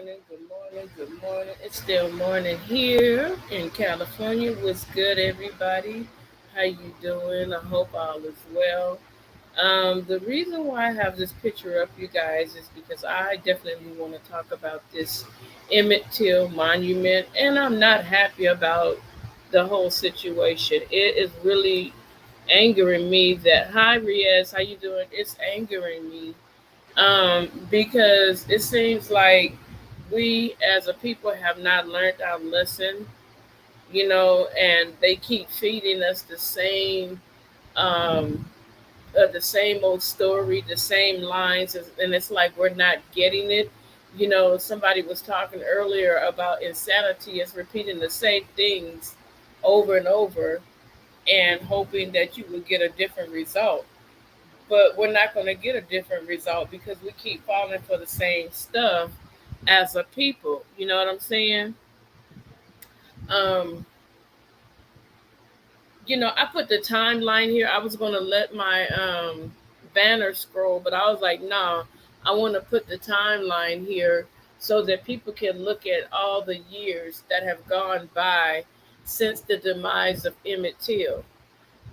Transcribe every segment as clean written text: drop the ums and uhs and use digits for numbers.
Good morning, good morning. It's still morning here in California. What's good, everybody? How you doing? I hope all is well. The reason why I have this picture up, you guys, is because I definitely want to talk about this Emmett Till monument, and I'm not happy about the whole situation. It is really angering me that, hi, Riaz, how you doing? It's angering me because it seems like we as a people have not learned our lesson, and they keep feeding us um, the same old story, the same lines, and it's like we're not getting it. Somebody was talking earlier about insanity is repeating the same things over and over and hoping that you will get a different result, but we're not going to get a different result because we keep falling for the same stuff as a people. You know what I'm saying? Um, I put the timeline here. I was going to let my banner scroll, but I was like, nah, I want to put the timeline here so that people can look at all the years that have gone by since the demise of Emmett Till.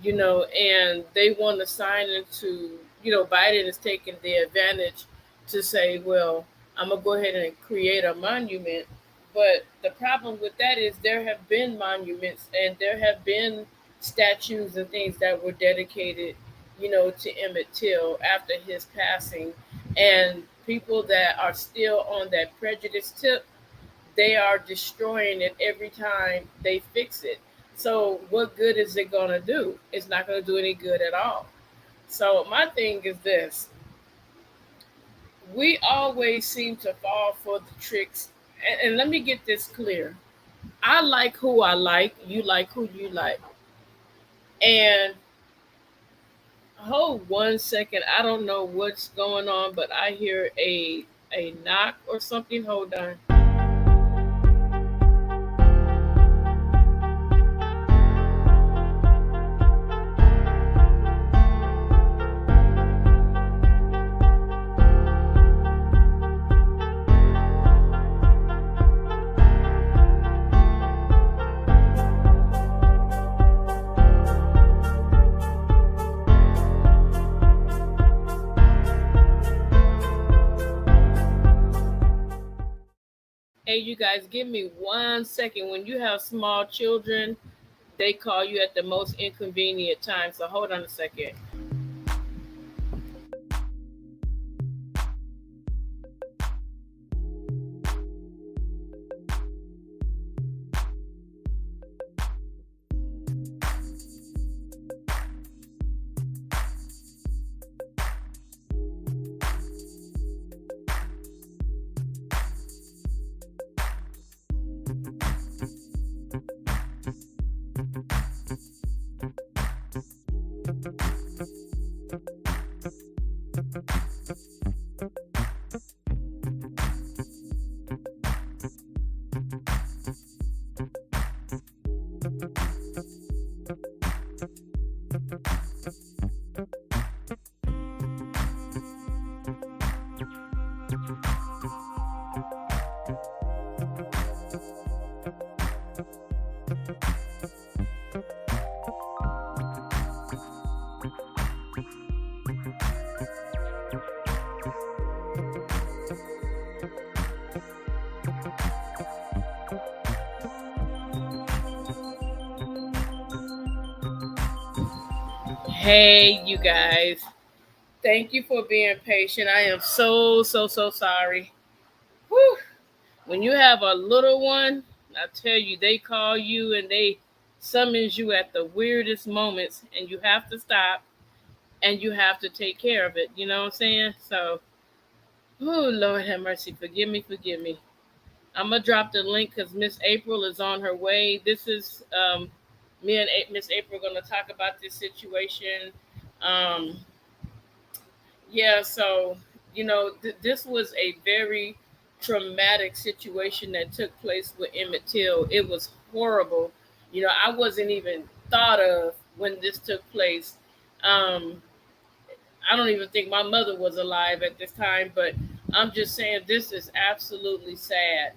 And they want to sign into, Biden is taking the advantage to say, well, I'm going to go ahead and create a monument. But the problem with that is there have been monuments and there have been statues and things that were dedicated, to Emmett Till after his passing. And people that are still on that prejudice tip, they are destroying it every time they fix it. So what good is it going to do? It's not going to do any good at all. So my thing is this: we always seem to fall for the tricks. And let me get this clear: I like who I like. You like who you like. And hold 1 second. I don't know what's going on, but I hear a knock or something. Hold on. Hey, you guys, give me 1 second. When you have small children, they call you at the most inconvenient time. So hold on a second. Hey, you guys. Thank you for being patient. I am so, so, so sorry. Whew. When you have a little one, I tell you, they call you and they summons you at the weirdest moments, and you have to stop and you have to take care of it. You know what I'm saying? So, oh, Lord have mercy. Forgive me, forgive me. I'm going to drop the link because Miss April is on her way. This is me and Miss April going to talk about this situation. Um, Yeah, so this was a very traumatic situation that took place with Emmett Till. It was horrible. I wasn't even thought of when this took place. Um, I don't even think my mother was alive at this time, but I'm just saying this is absolutely sad.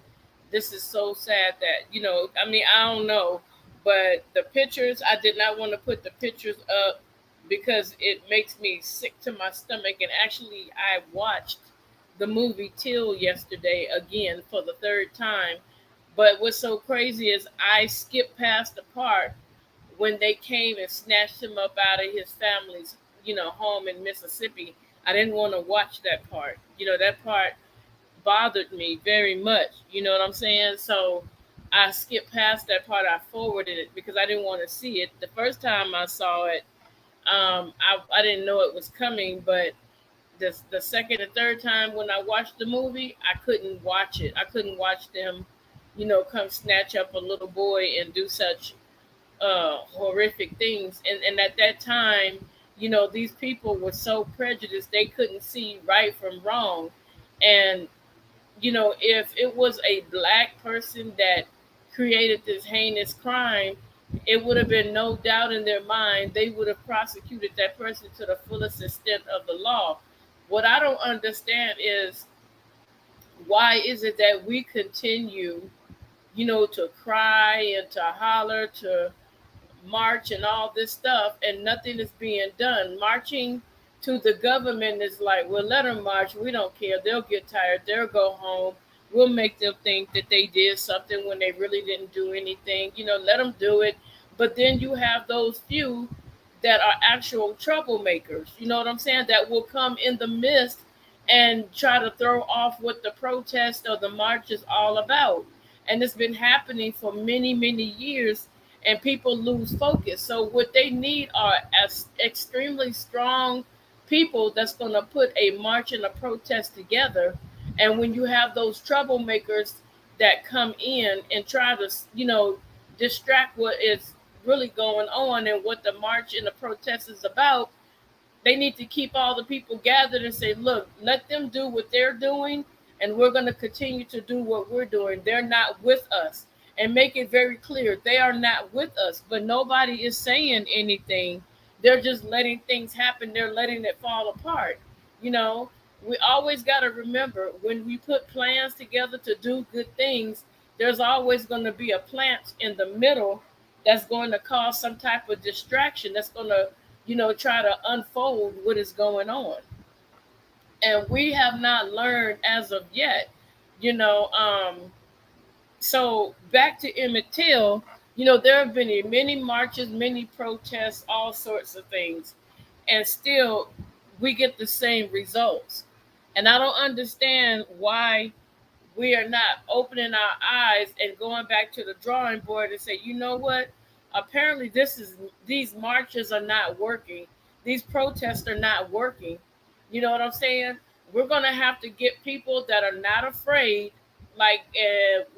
This is so sad that, I mean, I don't know, but the pictures, I did not want to put the pictures up because it makes me sick to my stomach. And actually, I watched the movie Till yesterday again for the third time. But what's so crazy is I skipped past the part when they came and snatched him up out of his family's, home in Mississippi. I didn't want to watch that part. That part bothered me very much. You know what I'm saying? So I skipped past that part. I forwarded it because I didn't want to see it. The first time I saw it, I didn't know it was coming, but the second and third time when I watched the movie, I couldn't watch it. I couldn't watch them, come snatch up a little boy and do such horrific things. And at that time, these people were so prejudiced they couldn't see right from wrong. And if it was a black person that created this heinous crime, it would have been no doubt in their mind they would have prosecuted that person to the fullest extent of the law. What I don't understand is why is it that we continue, to cry and to holler, to march and all this stuff, and nothing is being done. Marching to the government is like, well, let them march. We don't care. They'll get tired. They'll go home. We'll make them think that they did something when they really didn't do anything. Let them do it. But then you have those few that are actual troublemakers. You know what I'm saying? That will come in the midst and try to throw off what the protest or the march is all about. And it's been happening for many, many years, and people lose focus. So what they need are as extremely strong people that's going to put a march and a protest together. And when you have those troublemakers that come in and try to, distract what is really going on and what the march and the protest is about, they need to keep all the people gathered and say, look, let them do what they're doing, and we're going to continue to do what we're doing. They're not with us. And make it very clear they are not with us, but nobody is saying anything. They're just letting things happen. They're letting it fall apart. You know, we always got to remember when we put plans together to do good things, there's always going to be a plant in the middle that's going to cause some type of distraction that's going to, try to unfold what is going on. And we have not learned as of yet, you know. So back to Emmett Till, there have been many marches, many protests, all sorts of things, and still we get the same results. And I don't understand why we are not opening our eyes and going back to the drawing board and say, you know what? Apparently, these marches are not working. These protests are not working. You know what I'm saying? We're gonna have to get people that are not afraid. Like,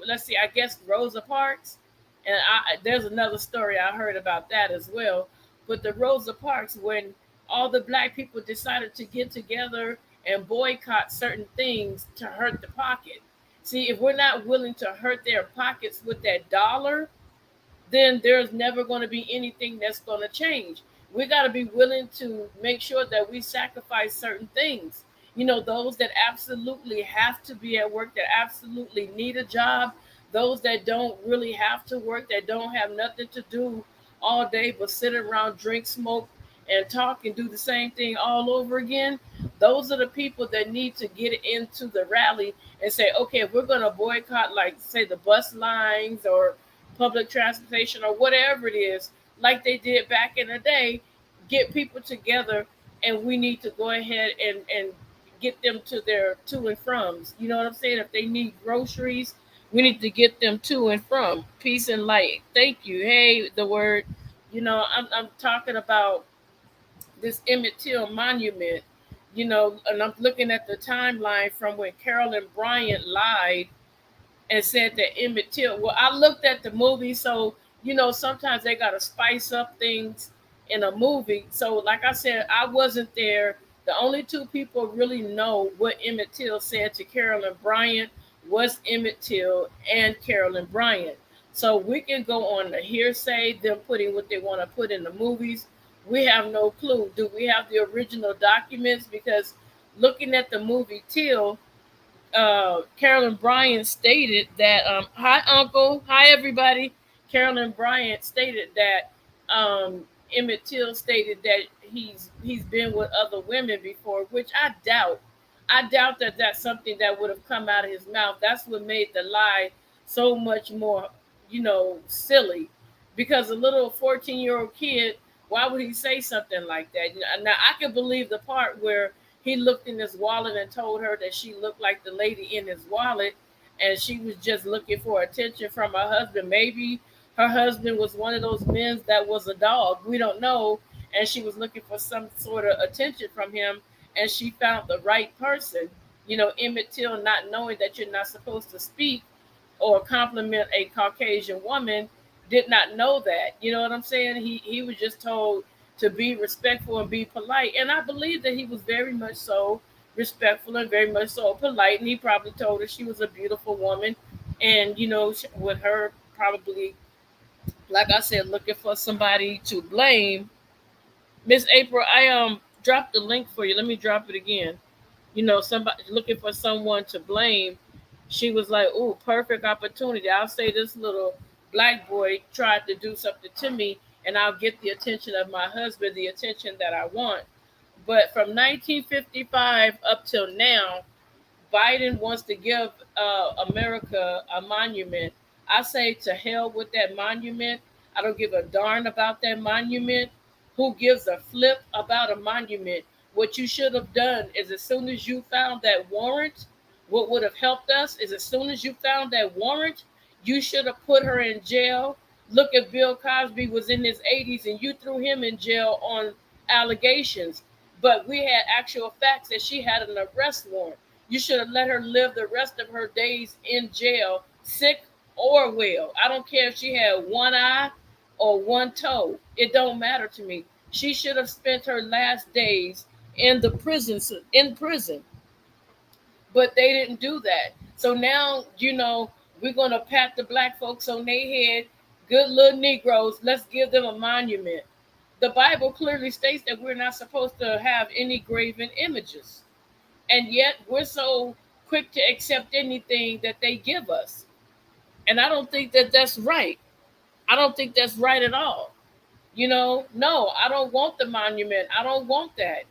let's see, I guess Rosa Parks, and there's another story I heard about that as well. But the Rosa Parks, when all the black people decided to get together and boycott certain things to hurt the pocket. See, if we're not willing to hurt their pockets with that dollar, then there's never going to be anything that's going to change. We got to be willing to make sure that we sacrifice certain things. Those that absolutely have to be at work, that absolutely need a job, those that don't really have to work, that don't have nothing to do all day but sit around, drink, smoke, and talk and do the same thing all over again. Those are the people that need to get into the rally and say, okay, if we're going to boycott, like, say, the bus lines or public transportation or whatever it is, like they did back in the day, get people together, and we need to go ahead and get them to their to and froms. You know what I'm saying? If they need groceries, we need to get them to and from. Peace and light. Thank you. Hey, the word. I'm talking about this Emmett Till monument. And I'm looking at the timeline from when Carolyn Bryant lied and said that Emmett Till. Well, I looked at the movie, so sometimes they gotta spice up things in a movie. So, like I said, I wasn't there. The only two people really know what Emmett Till said to Carolyn Bryant was Emmett Till and Carolyn Bryant. So we can go on the hearsay, them putting what they want to put in the movies. We have no clue. Do we have the original documents? Because looking at the movie Till, Carolyn Bryant stated that, hi, Uncle. Hi, everybody. Carolyn Bryant stated that Emmett Till stated that he's been with other women before, which I doubt. I doubt that that's something that would have come out of his mouth. That's what made the lie so much more, silly. Because a little 14-year-old kid, why would he say something like that? Now, I can believe the part where he looked in his wallet and told her that she looked like the lady in his wallet, and she was just looking for attention from her husband. Maybe her husband was one of those men that was a dog. We don't know. And she was looking for some sort of attention from him, and she found the right person. Emmett Till, not knowing that you're not supposed to speak or compliment a Caucasian woman, did not know that. You know what I'm saying? He was just told to be respectful and be polite. And I believe that he was very much so respectful and very much so polite. And he probably told her she was a beautiful woman. And, with her probably, like I said, looking for somebody to blame. Miss April, I dropped the link for you. Let me drop it again. Somebody looking for someone to blame. She was like, "Ooh, perfect opportunity. I'll say this little black boy tried to do something to me, and I'll get the attention of my husband, the attention that I want." But from 1955 up till now, Biden wants to give America a monument. I say to hell with that monument. I don't give a darn about that monument. Who gives a flip about a monument? What you should have done is, as soon as you found that warrant, what would have helped us is, as soon as you found that warrant, you should have put her in jail. Look, at Bill Cosby was in his 80s and you threw him in jail on allegations. But we had actual facts that she had an arrest warrant. You should have let her live the rest of her days in jail, sick or well. I don't care if she had one eye or one toe. It don't matter to me. She should have spent her last days in the prison, in prison. But they didn't do that. So now, we're gonna pat the black folks on their head. Good little Negroes. Let's give them a monument. The Bible clearly states that we're not supposed to have any graven images. And yet we're so quick to accept anything that they give us. And I don't think that that's right. I don't think that's right at all. No, I don't want the monument. I don't want that.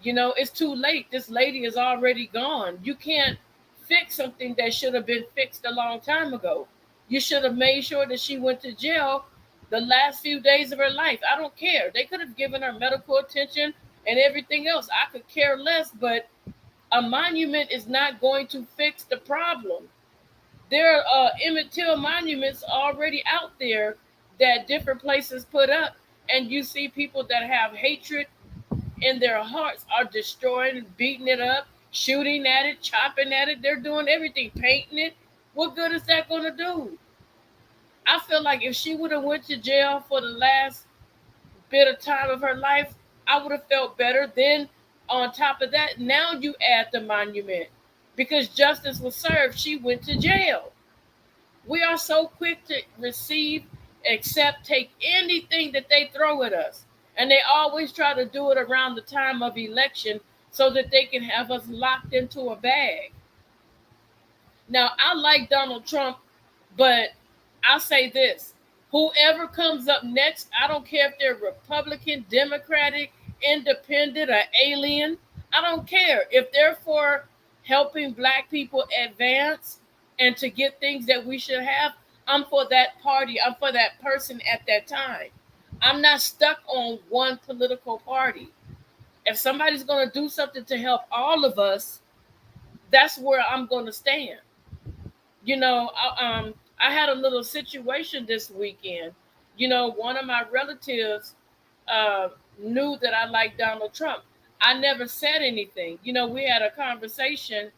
It's too late. This lady is already gone. You can't fix something that should have been fixed a long time ago. You should have made sure that she went to jail the last few days of her life. I don't care. They could have given her medical attention and everything else. I could care less, but a monument is not going to fix the problem. There are Emmett Till monuments already out there that different places put up, and you see people that have hatred in their hearts are destroying, beating it up, shooting at it, chopping at it. They're doing everything, painting it. What good is that going to do? I feel like if she would have went to jail for the last bit of time of her life, I would have felt better. Then on top of that, now you add the monument. Because justice was served, she went to jail. We are so quick to receive, accept, take anything that they throw at us. And they always try to do it around the time of election so that they can have us locked into a bag. Now, I like Donald Trump, but I'll say this. Whoever comes up next, I don't care if they're Republican, Democratic, Independent, or alien. I don't care. If they're for helping black people advance and to get things that we should have, I'm for that party. I'm for that person at that time. I'm not stuck on one political party. If somebody's going to do something to help all of us, that's where I'm going to stand. I had a little situation this weekend. One of my relatives knew that I liked Donald Trump. I never said anything. We had a conversation,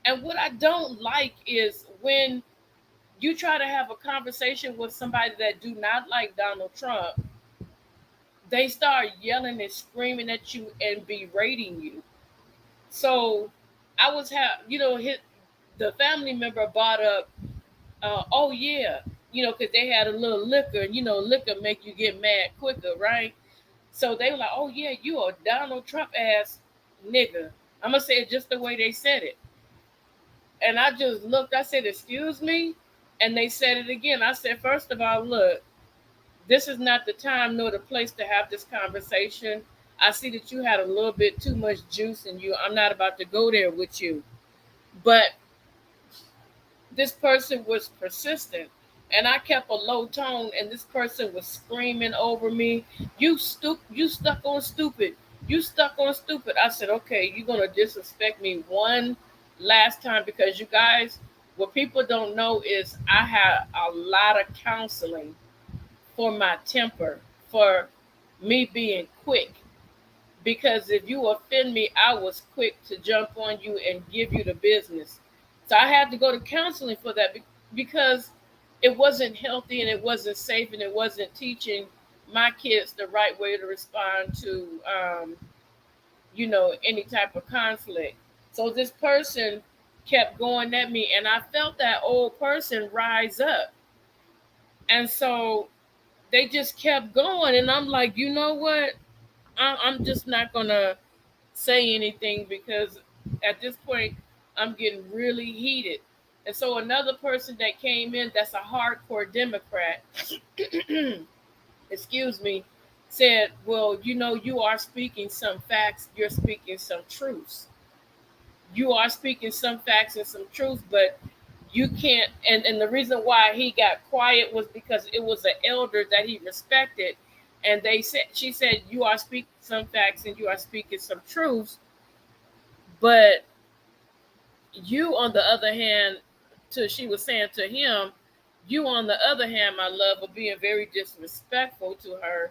and what I don't like is when you try to have a conversation with somebody that do not like Donald Trump, they start yelling and screaming at you and berating you. So I was the family member brought up, oh yeah, because they had a little liquor, and liquor make you get mad quicker, right? So they were like, oh yeah, you a Donald Trump ass nigga. I'm gonna say it just the way they said it. And I just looked, I said, "Excuse me?" And they said it again. I said, "First of all, look, this is not the time nor the place to have this conversation. I see that you had a little bit too much juice in you. I'm not about to go there with you." But this person was persistent, and I kept a low tone, and this person was screaming over me, you stuck on stupid, you stuck on stupid." I said, "Okay, you're gonna disrespect me one last time, because you guys, what people don't know is I had a lot of counseling for my temper, for me being quick, because if you offend me, I was quick to jump on you and give you the business." So I had to go to counseling for that, because it wasn't healthy, and it wasn't safe, and it wasn't teaching my kids the right way to respond to, any type of conflict. So this person kept going at me, and I felt that old person rise up. And so they just kept going. And I'm like, you know what? I'm just not going to say anything, because at this point I'm getting really heated. And so another person that came in, that's a hardcore Democrat, excuse me, said, "Well, you are speaking some facts, you're speaking some truths. You are speaking some facts and some truths, but you can't." And the reason why he got quiet was because it was an elder that he respected. And she said, "You are speaking some facts and you are speaking some truths, but you, on the other hand," she was saying to him, "You, on the other hand, my love, are being very disrespectful to her,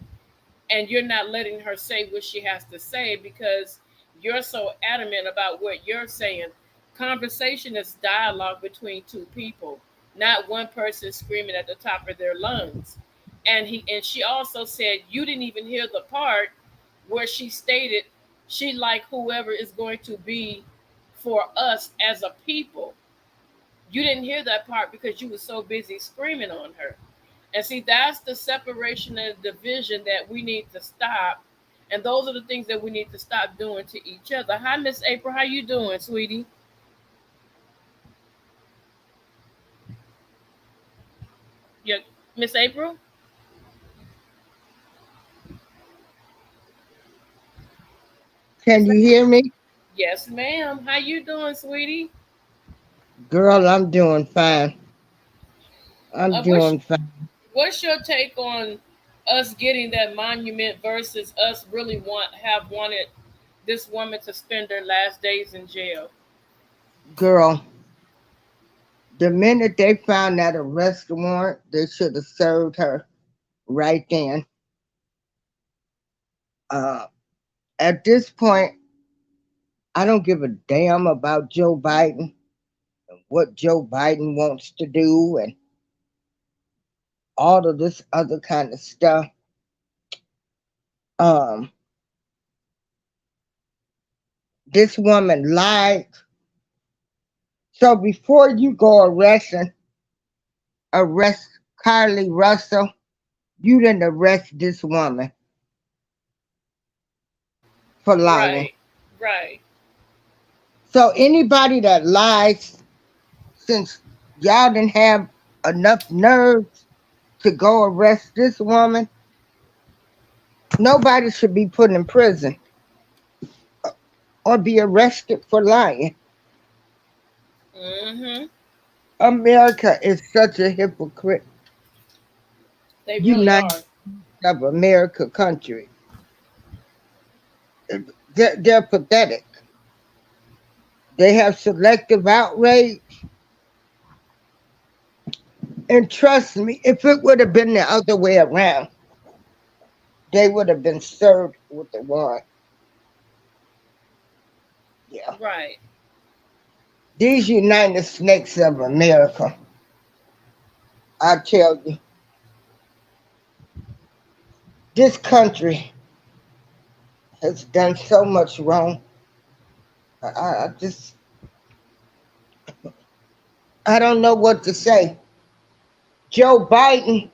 and you're not letting her say what she has to say, because you're so adamant about what you're saying. Conversation is dialogue between two people, not one person screaming at the top of their lungs." And she also said, "You didn't even hear the part where she stated she like whoever is going to be for us as a people. You didn't hear that part because you were so busy screaming on her." And see, that's the separation and division that we need to stop. And those are the things that we need to stop doing to each other. Hi, Miss April. How you doing, sweetie? Yeah, Miss April? Can Miss you April? hear me? Yes, ma'am. How you doing, sweetie? Girl, I'm doing fine. I'm Uh, what's doing fine. what's your take on us getting that monument versus us really have wanted this woman to spend her last days in jail? Girl, the minute they found that arrest warrant, they should have served her right then. Uh, at this point, I don't give a damn about Joe Biden and what Joe Biden wants to do and all of this other kind of stuff. Um, this woman lied. So before you go arrest Carly Russell, you didn't arrest this woman for lying. Right, right, So anybody that lies, since y'all didn't have enough nerves to go arrest this woman, nobody should be put in prison or be arrested for lying. mm-hmm. America is such a hypocrite. They really United are. of America country. They're pathetic. They have selective outrage. And trust me, if it would have been the other way around, they would have been served with the warrant. Yeah. Right. These United Snakes of America, I tell you, this country has done so much wrong. I just, I don't know what to say. Joe Biden,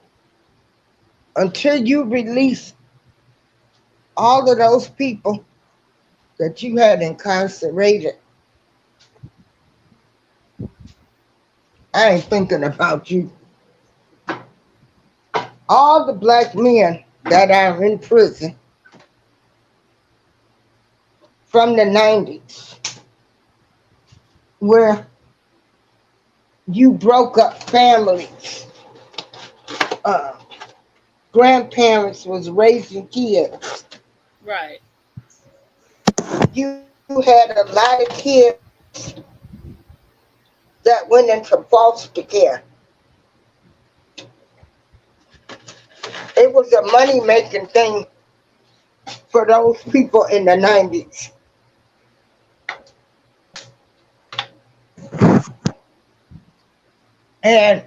until you release all of those people that you had incarcerated, I ain't thinking about you. All the black men that are in prison from the 90s, where you broke up families, uh, grandparents was raising kids. Right. You had a lot of kids that went into foster care. It was a money making thing for those people in the 90s. And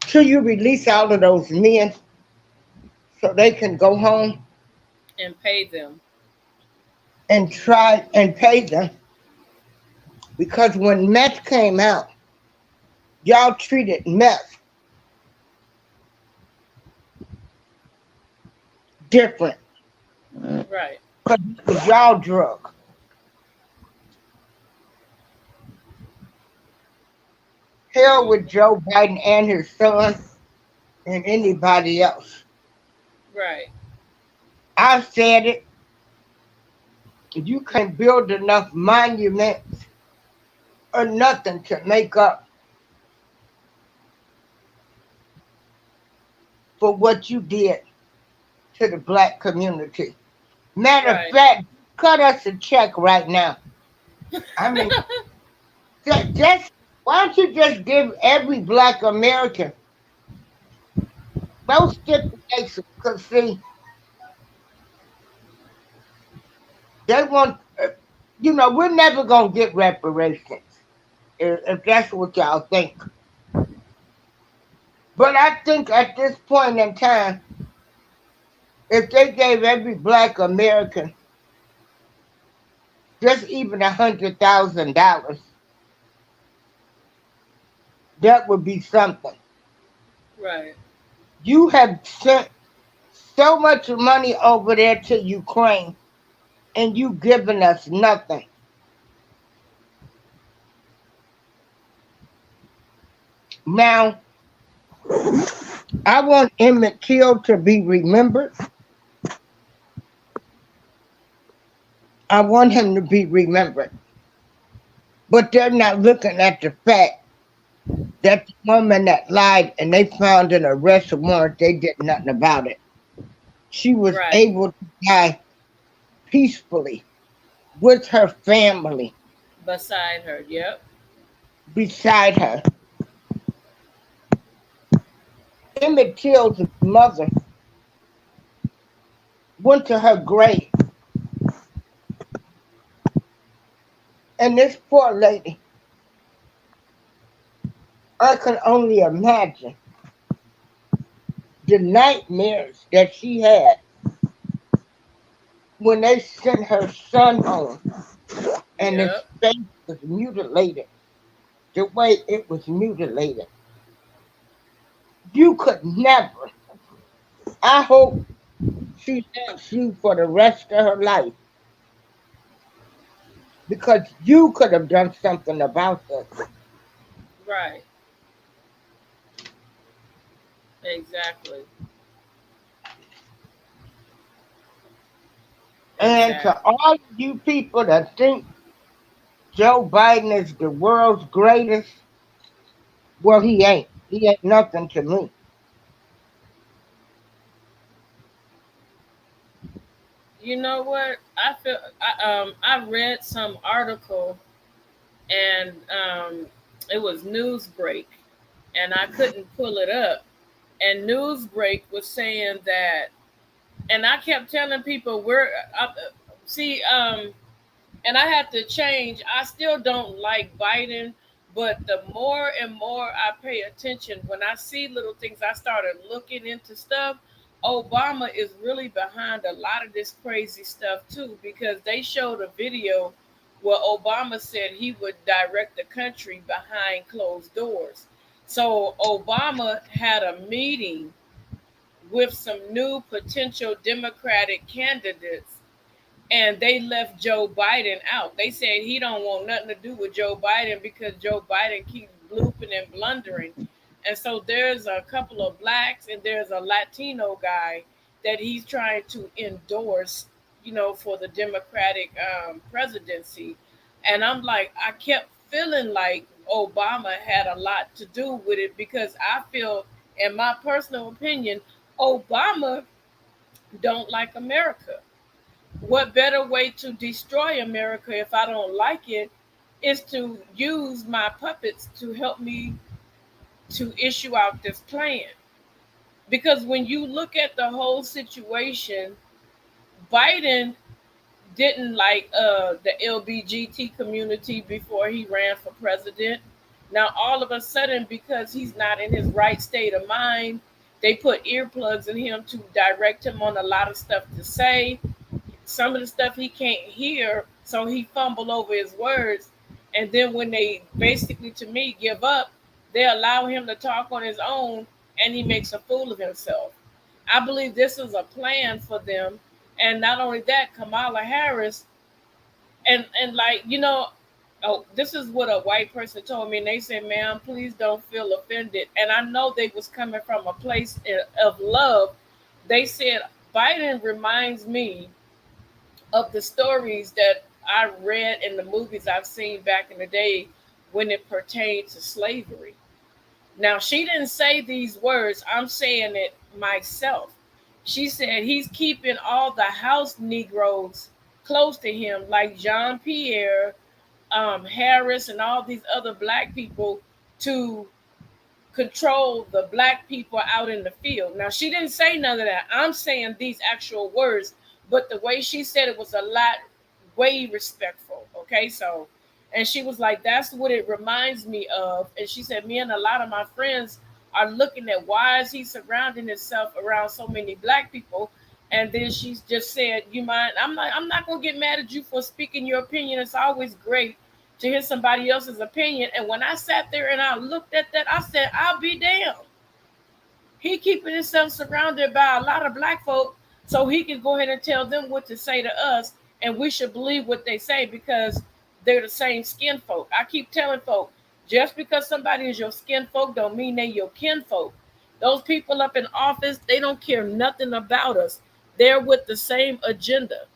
till you release all of those men so they can go home And pay them. and try and pay them, because when meth came out, y'all treated meth different Right. because it was y'all drug. Hell Mm. with Joe Biden and his son and anybody else. Right. I said it. You can't build enough monuments or nothing to make up for what you did to the black community. Matter of Right. fact, cut us a check right now. I mean, just why don't you just give every black American those stipulations? Because see, they want, we're never gonna get reparations if that's what y'all think. But I think at this point in time, if they gave every black American just even $100,000, that would be something. Right. You have sent so much money over there to Ukraine, and you giving us nothing. Now, I want Emmett Till to be remembered. I want him to be remembered. But they're not looking at the fact that the woman that lied and they found an arrest warrant, they did nothing about it. She was Right. able to die peacefully with her family Beside her. Yep. beside her. Emmett Till's mother went to her grave, and this poor lady, I can only imagine the nightmares that she had when they sent her son home and his Yep. face was mutilated the way it was mutilated. You could never. I hope she thanks you for the rest of her life because you could have done something about this. Right. Exactly. And to Exactly. all of you people that think Joe Biden is the world's greatest, well, he ain't. He ain't nothing to me. You know what? I read some article, and it was Newsbreak, and I couldn't pull it up. And Newsbreak was saying that, and I kept telling people see, and I had to change. I still don't like Biden, but the more and more I pay attention, when I see little things, I started looking into stuff. Obama is really behind a lot of this crazy stuff too, because they showed a video where Obama said he would direct the country behind closed doors. So Obama had a meeting with some new potential Democratic candidates, and they left Joe Biden out. They said he don't want nothing to do with Joe Biden because Joe Biden keeps blooping and blundering. And so there's a couple of blacks and there's a Latino guy that he's trying to endorse, for the Democratic presidency. And I'm like, I kept feeling like Obama had a lot to do with it because I feel, in my personal opinion, Obama don't like America. What better way to destroy America if I don't like it is to use my puppets to help me to issue out this plan. Because when you look at the whole situation, Biden didn't like the LBGT community before he ran for president. Now, all of a sudden, because he's not in his right state of mind, they put earplugs in him to direct him on a lot of stuff to say. Some of the stuff he can't hear, so he fumbled over his words. And then when they basically, to me, give up, they allow him to talk on his own, and he makes a fool of himself. I believe this is a plan for them. And not only that, Kamala Harris, and like, oh, this is what a white person told me, and they said, "Ma'am, please don't feel offended." And I know they was coming from a place of love. They said Biden reminds me of the stories that I read in the movies I've seen back in the day when it pertained to slavery. Now, she didn't say these words, I'm saying it myself. She said he's keeping all the house Negroes close to him, like Jean Pierre, Harris, and all these other black people, to control the black people out in the field. Now, she didn't say none of that. I'm saying these actual words, but the way she said it was a lot way respectful. Okay, so, and she was like, that's what it reminds me of. And she said, me and a lot of my friends are looking at why is he surrounding himself around so many black people. And then she's just said, you mind? I'm not gonna get mad at you for speaking your opinion. It's always great to hear somebody else's opinion. And when I sat there and I looked at that, I said, I'll be damned. He keeping himself surrounded by a lot of black folk so he can go ahead and tell them what to say to us, and we should believe what they say because they're the same skin folk. I keep telling folk, just because somebody is your skin folk don't mean they your kin folk. Those people up in office, they don't care nothing about us. They're with the same agenda.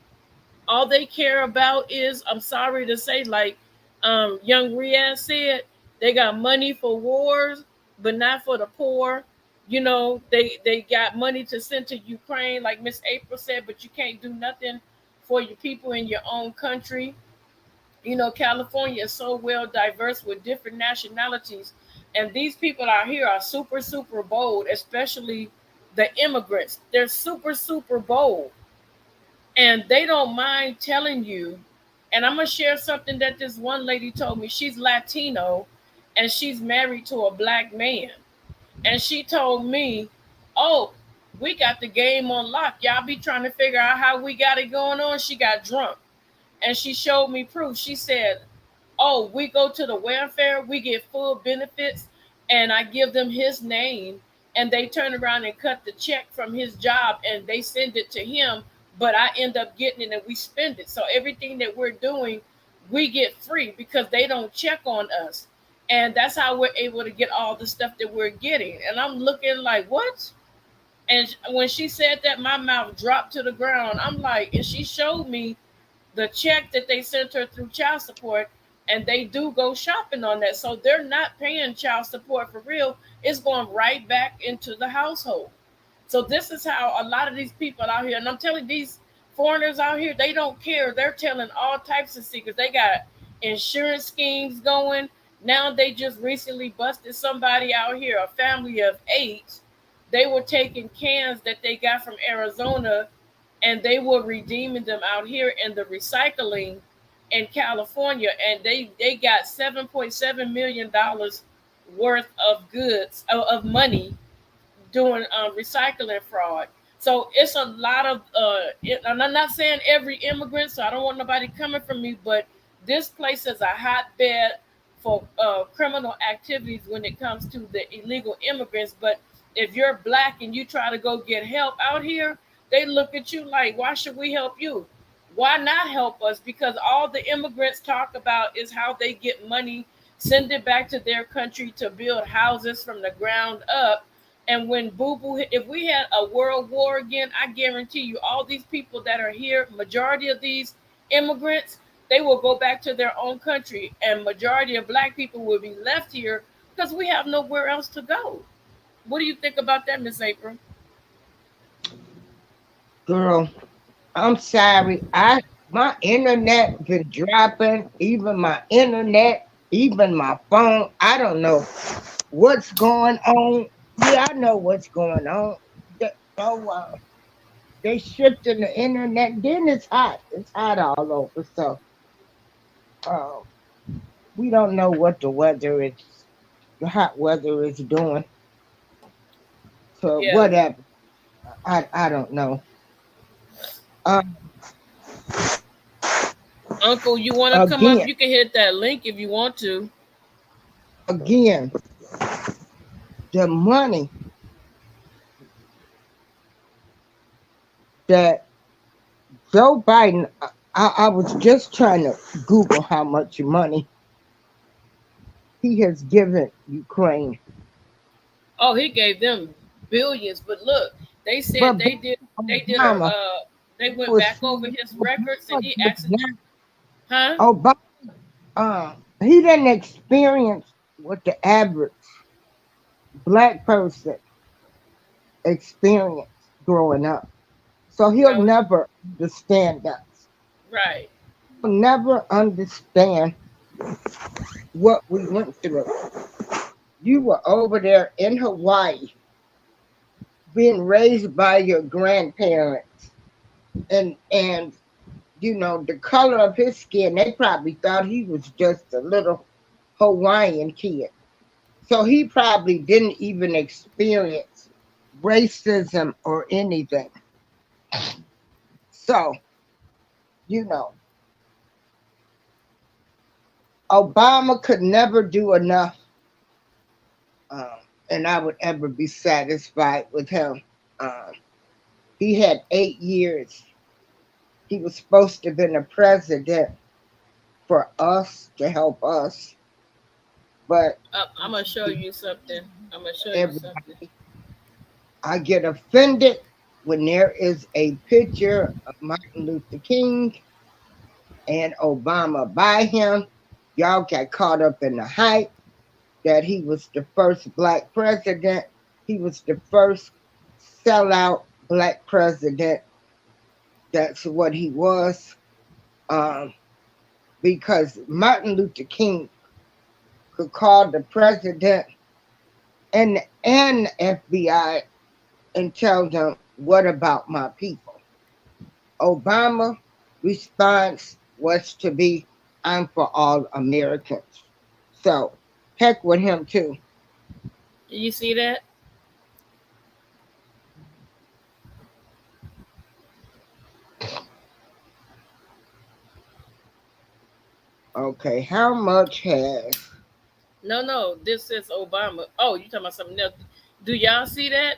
All they care about is, I'm sorry to say, like young Riaz said, they got money for wars, but not for the poor. They got money to send to Ukraine, like Miss April said, but you can't do nothing for your people in your own country. California is so well diverse with different nationalities, and these people out here are super, super bold, especially the immigrants. They're super, super bold, and they don't mind telling you. And I'm gonna share something that this one lady told me. She's Latino, and she's married to a black man. And she told me, "Oh, we got the game on lock. Y'all be trying to figure out how we got it going on." She got drunk, and she showed me proof. She said, "Oh, we go to the welfare, we get full benefits, and I give them his name, and they turn around and cut the check from his job, and they send it to him, but I end up getting it and we spend it. So everything that we're doing, we get free because they don't check on us." And that's how we're able to get all the stuff that we're getting. And I'm looking like, what? And when she said that, my mouth dropped to the ground. I'm like, and she showed me the check that they sent her through child support, and they do go shopping on that. So they're not paying child support for real. It's going right back into the household. So this is how a lot of these people out here, and I'm telling these foreigners out here, they don't care. They're telling all types of secrets. They got insurance schemes going. Now they just recently busted somebody out here, a family of 8. They were taking cans that they got from Arizona, and they were redeeming them out here in the recycling in California, and they got $7.7 million worth of goods of money doing recycling fraud. So it's a lot of and I'm not saying every immigrant, so I don't want nobody coming from me, but this place is a hotbed for criminal activities when it comes to the illegal immigrants. But if you're black and you try to go get help out here, they look at you like, why should we help you? Why not help us? Because all the immigrants talk about is how they get money send it back to their country to build houses from the ground up. And when boo boo, if we had a world war again, I guarantee you, all these people that are here, majority of these immigrants, they will go back to their own country, and majority of black people will be left here because we have nowhere else to go. What do you think about that, Miss April? Girl, I'm sorry. My internet been dropping, even my internet, even my phone. I don't know what's going on. Yeah, I know what's going on. So they shifting the internet. Then it's hot. It's hot all over. So uh, we don't know what the hot weather is doing. So Yeah, whatever. I don't know. Um, Uncle, you want to come up? again, You can hit that link if you want to. again, the money that Joe Biden. I was just trying to Google how much money he has given Ukraine. Oh, he gave them billions, but look, they said But they did a Obama they went was back over his records, and Obama he did actually, not huh? Obama he didn't experience what the average black person experienced growing up. So he'll No, never understand us. right. He'll never understand what we went through. You were over there in Hawaii being raised by your grandparents and the color of his skin, they probably thought he was just a little Hawaiian kid. So he probably didn't even experience racism or anything. So, you know, Obama could never do enough, um, and I would ever be satisfied with him. Um, he had 8 years. He was supposed to have been a president for us to help us, but I'm gonna show you something. I'm gonna show you everybody, something. I get offended when there is a picture of Martin Luther King and Obama by him. Y'all got caught up in the hype that he was the first black president. He was the first sellout black president. That's what he was. Um, because Martin Luther King could call the president and FBI and tell them, what about my people? Obama response was to be, I'm for all Americans. So heck with him too. You see that? Okay, how much has No, no. This is Obama. Oh, you talking about something else? Do y'all see that?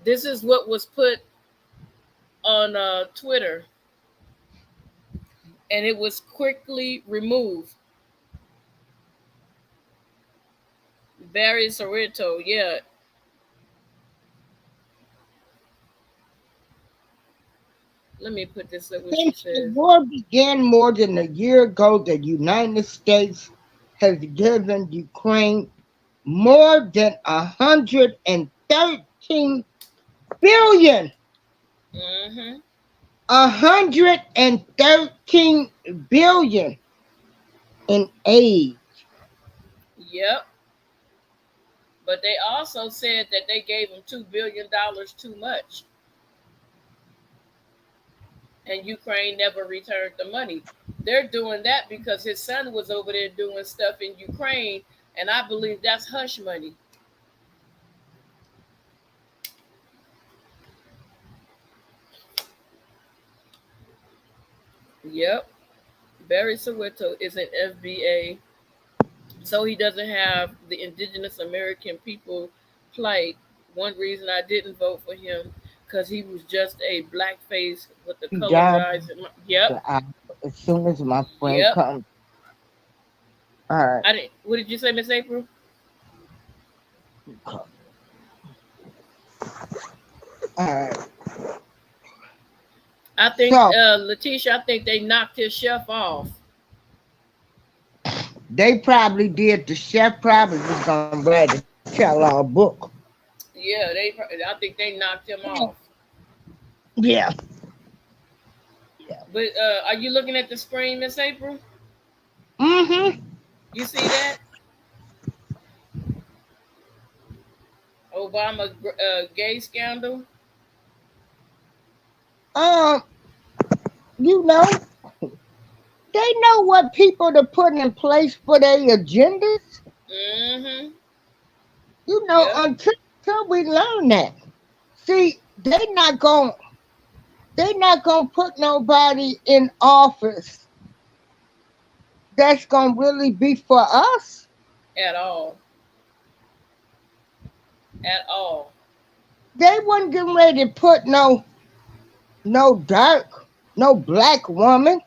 This is what was put on Twitter, and it was quickly removed. Barry Soweto, yeah. Let me put this up. What she since the says. war began more than a year ago, the United States has given Ukraine more than 113 billion. Mm-hmm. 113 billion in aid. Yep. But they also said that they gave him $2 billion too much, and Ukraine never returned the money. They're doing that because his son was over there doing stuff in Ukraine, and I believe that's hush money. Yep. Barry Soweto is an FBA, so he doesn't have the Indigenous American people plight. One reason I didn't vote for him because he was just a blackface with the He died colorized. Yep. as soon as my friend Yep. comes. All right. I didn't. What did you say, Miss April? All right. I think So Letitia. I think they knocked his chef off. they probably did. The chef probably was gonna write a tell-all book. Yeah, they. I think they knocked him off. Yeah. But are you looking at the screen, Miss April? Mm-hmm. You see that Obama gay scandal? Um, you know, they know what people to put in place for their agendas. Mm-hmm. You know, Yep. until we learn that. See, they not gonna put nobody in office that's gonna really be for us. At all. At all. They wasn't getting ready to put no dark, no black woman.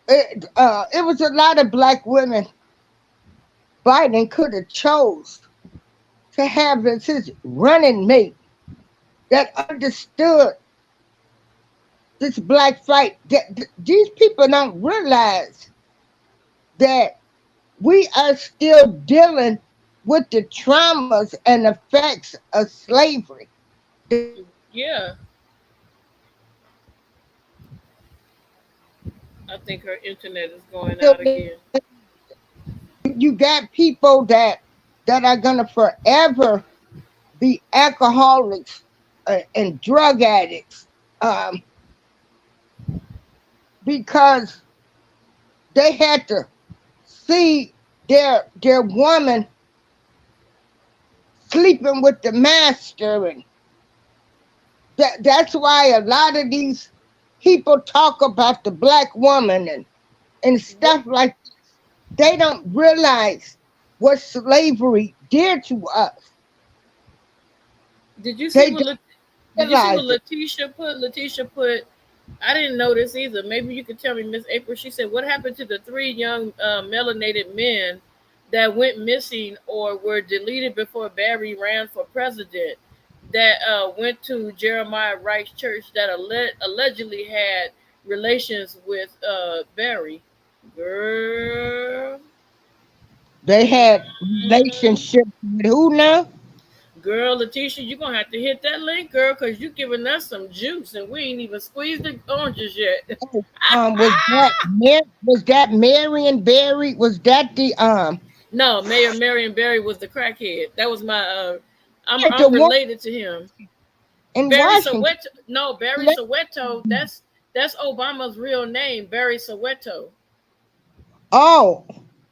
It was a lot of black women Biden could have chose to have as his running mate that understood this black fight. These people don't realize that we are still dealing with the traumas and effects of slavery. Yeah. I think her internet is going out again. You got people that are gonna forever be alcoholics and drug addicts um, because they had to see their woman sleeping with the master, and that's why a lot of these people talk about the black woman and What stuff like that. They don't realize what slavery did to us. did you see They what? don't Did you see what realize it. Letitia put? Letitia put. I didn't know this either. Maybe you could tell me, Miss April. She said, "What happened to the three young melanated men that went missing or were deleted before Barry ran for president? That went to Jeremiah Wright's church that allegedly had relations with Barry. Girl, They had mm, relationships with who now? girl, Letitia, you're gonna have to hit that link, girl, because you giving us some juice and we ain't even squeezed the oranges yet." Oh, was that Marion Barry? Was that the No, Mayor Marion Barry was the crackhead. That was my. the I'm one related to him. in Barry Washington? Soweto. No, Barry Soweto. That's Obama's real name, Barry Soweto. Oh,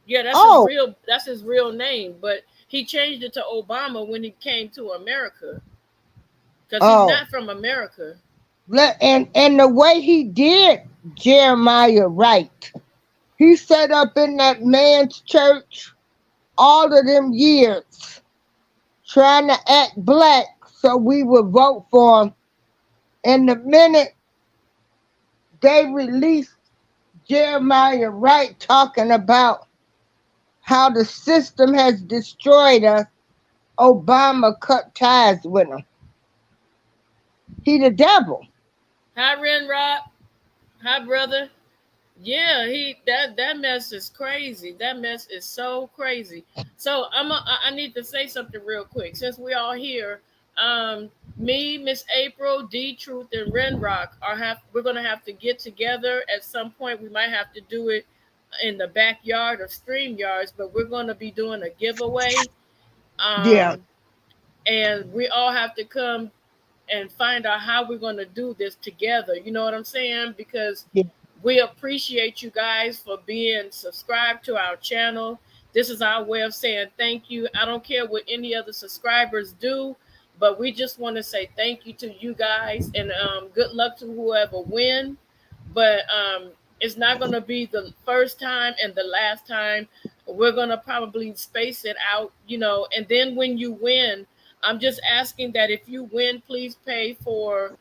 Yeah, that's his oh, real. That's his real name. But he changed it to Obama when he came to America because he's oh. not from America. And the way he did Jeremiah right, he set up in that man's church all of them years trying to act black so we would vote for him. And the minute they released Jeremiah Wright talking about how the system has destroyed us, Obama cut ties with him. He the devil. Hi, Renrock. Hi, brother. Yeah, he that mess is crazy. That mess is so crazy. So I need to say something real quick since we all here. Me, Miss April, D Truth, and Renrock we're gonna have to get together at some point. We might have to do it in the backyard of StreamYards, but we're gonna be doing a giveaway. Yeah. Um, and we all have to come and find out how we're going to do this together. You know what I'm saying? Because Yeah. we appreciate you guys for being subscribed to our channel. This is our way of saying thank you. I don't care what any other subscribers do, but we just want to say thank you to you guys and good luck to whoever win. But it's not going to be the first time and the last time. We're going to probably space it out, and then when you win, I'm just asking that if you win, please pay for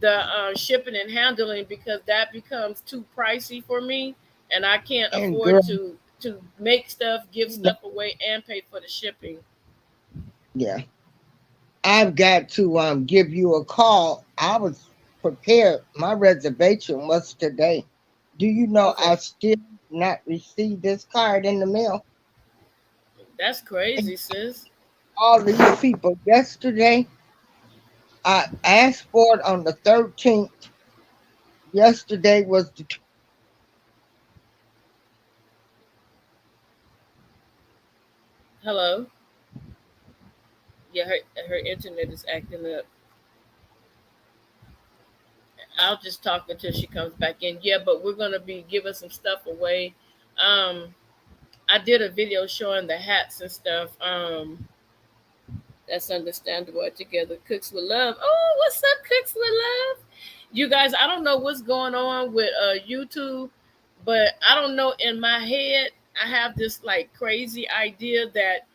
the shipping and handling because that becomes too pricey for me, and I can't And afford girl, to. to make stuff, give No, stuff away, and pay for the shipping. yeah. I've got to give you a call. I was prepared. My reservation was today. Do you know I Okay, still not received this card in the mail? that's crazy, sis. All these people yesterday, I asked for it on the 13th. Yesterday was the Hello. Yeah, her internet is acting up. I'll just talk until she comes back in. Yeah, but we're gonna be giving some stuff away. Um, I did a video showing the hats and stuff. That's understandable. Together, Cooks with Love. Oh, what's up, Cooks with Love? You guys, I don't know what's going on with YouTube, but I don't know. In my head, I have this like crazy idea that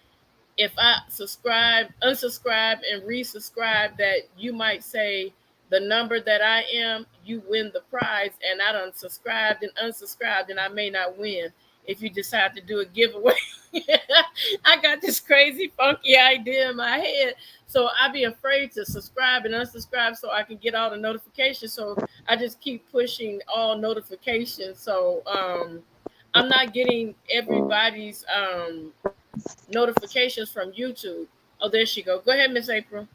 if I subscribe, unsubscribe, and resubscribe, that you might say the number that I am, you win the prize, and I done subscribed and unsubscribed, and I may not win if you decide to do a giveaway. I got this crazy, funky idea in my head. So I be afraid to subscribe and unsubscribe so I can get all the notifications. So I just keep pushing all notifications. So I'm not getting everybody's notifications from YouTube. Oh, there she go. Go ahead, Miss April.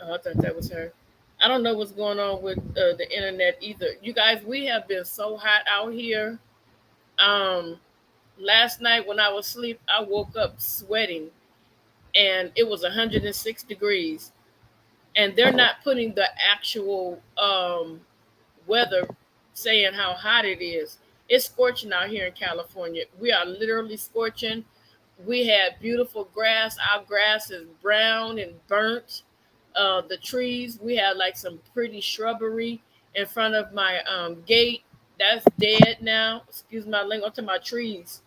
Oh, I thought that was her. I don't know what's going on with the internet either. You guys, we have been so hot out here. Um, Last night when I was asleep, I woke up sweating, and it was 106 degrees. And they're not putting the actual weather saying how hot it is. It's scorching out here in California. We are literally scorching. We had beautiful grass. Our grass is brown and burnt. The trees, we had like some pretty shrubbery in front of my gate. That's dead now. Excuse my language, to my trees.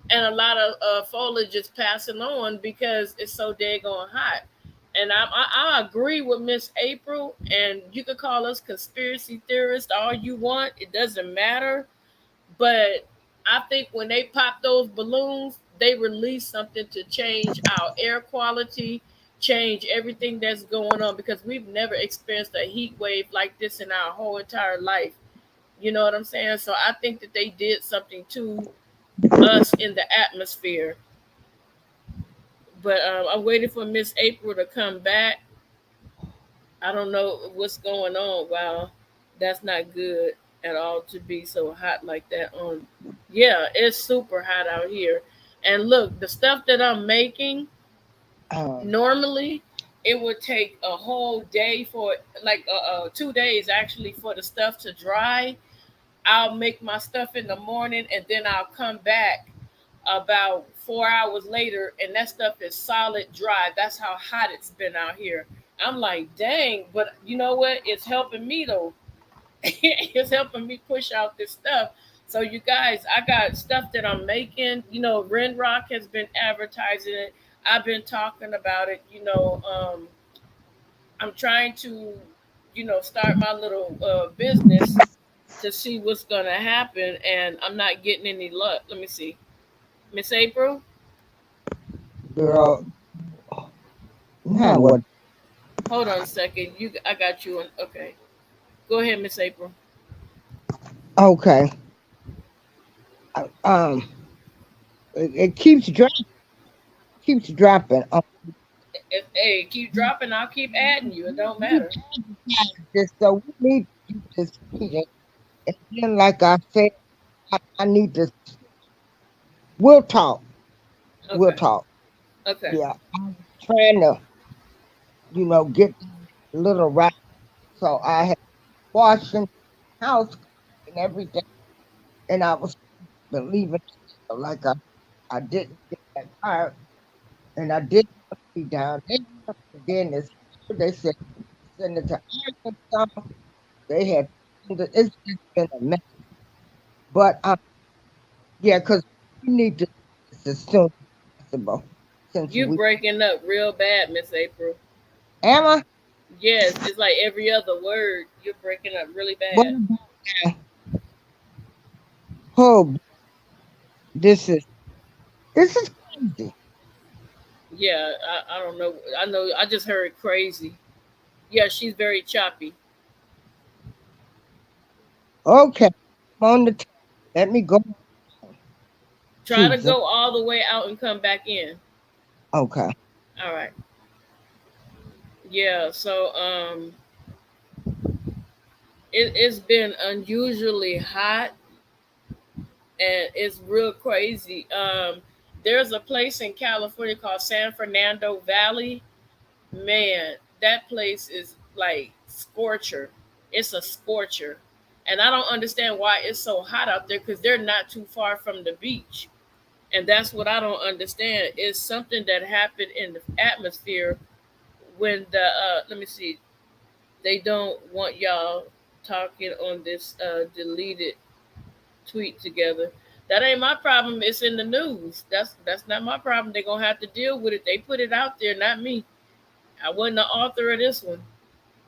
And a lot of foliage is passing on because it's so daggone hot. And I agree with Miss April, and you could call us conspiracy theorists all you want. It doesn't matter. But I think when they pop those balloons, they release something to change our air quality, change everything that's going on because we've never experienced a heat wave like this in our whole entire life. You know what I'm saying? So I think that they did something to us in the atmosphere. But I'm waiting for Miss April to come back. I don't know what's going on. Wow, that's not good at all to be so hot like that. On, yeah, it's super hot out here. And look, the stuff that I'm making um, normally it would take a whole day for like 2 days actually for the stuff to dry. I'll make my stuff in the morning and then I'll come back about 4 hours later and that stuff is solid dry. That's how hot it's been out here. I'm like, dang, but you know what? It's helping me though. It's helping me push out this stuff. So you guys, I got stuff that I'm making. You know, Ren Rock has been advertising it. I've been talking about it. I'm trying to, start my little business to see what's gonna happen, and I'm not getting any luck. Let me see, Miss April. girl, now what? Hold on a second. I got you. Okay, go ahead, Miss April. Okay. Um, it keeps dropping. Hey, keep dropping. I'll keep adding you. It don't matter. This, so we need to do this meeting. And then, like I said, I need to. We'll talk. We'll Okay. talk. Okay. Yeah, I'm trying to, get a little right. So I had washing house and everything, and I was believing like I didn't get that card, and I didn't be down there. And then they said send it to Arkansas. They had it's just been a mess. But yeah, because we need to do this as soon as possible. Since You we breaking up real bad, Miss April. am I? Yes, it's like every other word. You're breaking up really What bad. about now? Oh, this is this is crazy. Yeah, I don't know. I know. I just heard crazy. Yeah, she's very choppy. Okay, I'm on the. Let me go. Try to Jesus. go all the way out and come back in. Okay. All right. Yeah. So it's been unusually hot and it's real crazy. There's a place in California called San Fernando Valley. Man, that place is like scorcher. It's a scorcher. And I don't understand why it's so hot out there because they're not too far from the beach. And that's what I don't understand. It's something that happened in the atmosphere when the let me see, they don't want y'all talking on this deleted tweet together. That ain't my problem. It's in the news. That's not my problem. They're gonna have to deal with it. They put it out there, not me. I wasn't the author of this one.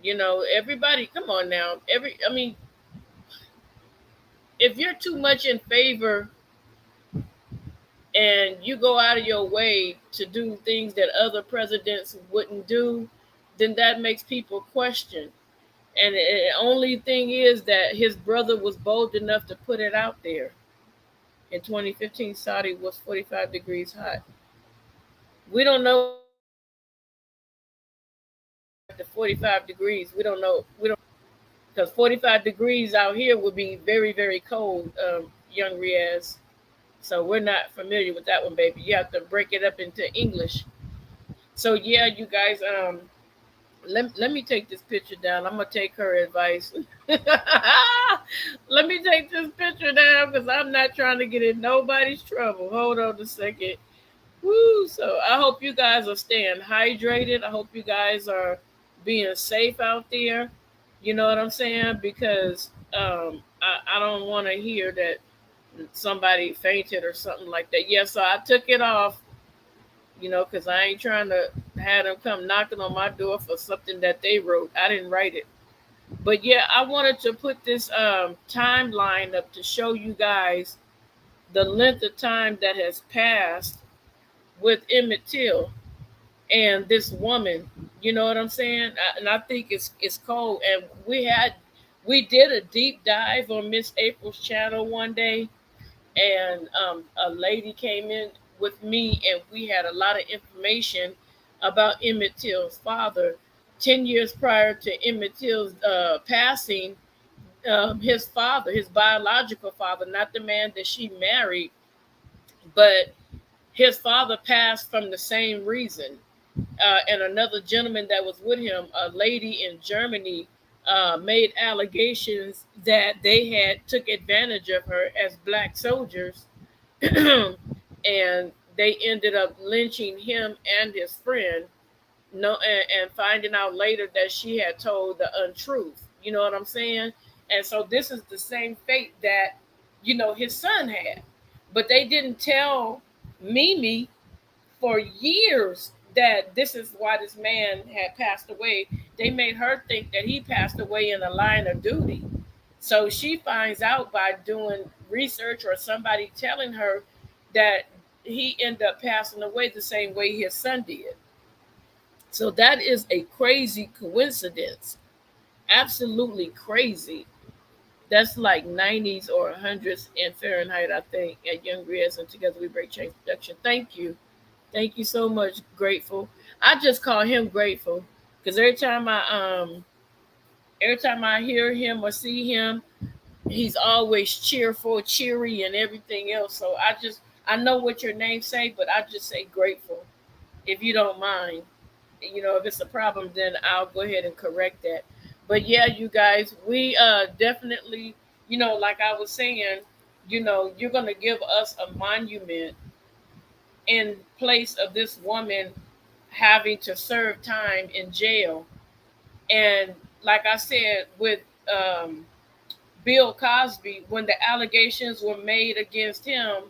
You know, everybody, come on now. I mean, if you're too much in favor and you go out of your way to do things that other presidents wouldn't do, then that makes people question. And the only thing is that his brother was bold enough to put it out there. In 2015, Saudi was 45 degrees hot. We don't know the 45 degrees. We don't know. We don't because 45 degrees out here would be very, very cold, young Riaz. So we're not familiar with that one, baby. You have to break it up into English. So yeah, you guys, let me take this picture down. I'm gonna take her advice. Let me take this picture down because I'm not trying to get in nobody's trouble. Hold on a second. Woo! So I hope you guys are staying hydrated. I hope you guys are being safe out there. You know what I'm saying? Because I don't want to hear that somebody fainted or something like that. Yeah, so I took it off, because I ain't trying to have them come knocking on my door for something that they wrote. I didn't write it. But yeah, I wanted to put this timeline up to show you guys the length of time that has passed with Emmett Till and this woman. You know what I'm saying? And I think it's cold. And we did a deep dive on Miss April's channel one day, and a lady came in with me, and we had a lot of information about Emmett Till's father. 10 years prior to Emmett Till's passing, his father, his biological father, not the man that she married, but his father passed from the same reason. And another gentleman that was with him, a lady in Germany, made allegations that they had took advantage of her as black soldiers, and they ended up lynching him and his friend. No, and finding out later that she had told the untruth. You know what I'm saying? And so this is the same fate that his son had, but they didn't tell Mimi for years that this is why this man had passed away. They made her think that he passed away in the line of duty. So she finds out by doing research or somebody telling her that he ended up passing away the same way his son did. So that is a crazy coincidence. Absolutely crazy. That's like 90s or 100s in Fahrenheit, I think, at Young Riaz and Together We Break Change Production. Thank you. Thank you so much, Grateful. I just call him Grateful because every time I hear him or see him, he's always cheerful, cheery, and everything else. So I know what your name say, but I just say Grateful if you don't mind. If it's a problem, then I'll go ahead and correct that. But yeah, you guys, we definitely, like I was saying, you're gonna give us a monument in place of this woman having to serve time in jail. And like I said, with um, Bill Cosby, when the allegations were made against him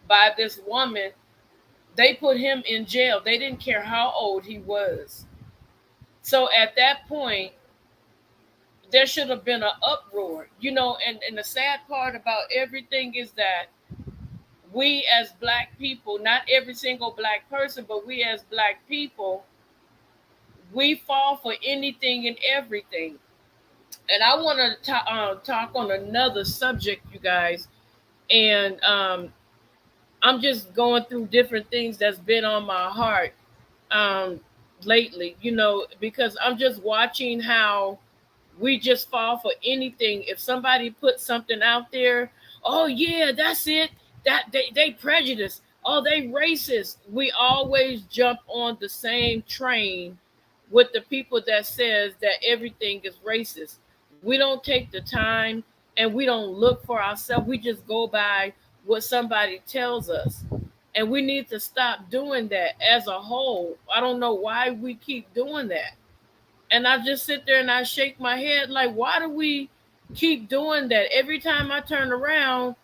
by this woman, they put him in jail. They didn't care how old he was. So at that point, there should have been an uproar, and the sad part about everything is that we as black people, not every single black person, but we as black people, we fall for anything and everything. And I want to talk on another subject, you guys. And I'm just going through different things that's been on my heart um, lately, because I'm just watching how we just fall for anything. If somebody puts something out there, oh yeah, that's it. That they prejudice. Oh, they racist. We always jump on the same train with the people that says that everything is racist. We don't take the time and we don't look for ourselves. We just go by what somebody tells us. And we need to stop doing that as a whole. I don't know why we keep doing that. And I just sit there and I shake my head like, why do we keep doing that? Every time I turn around,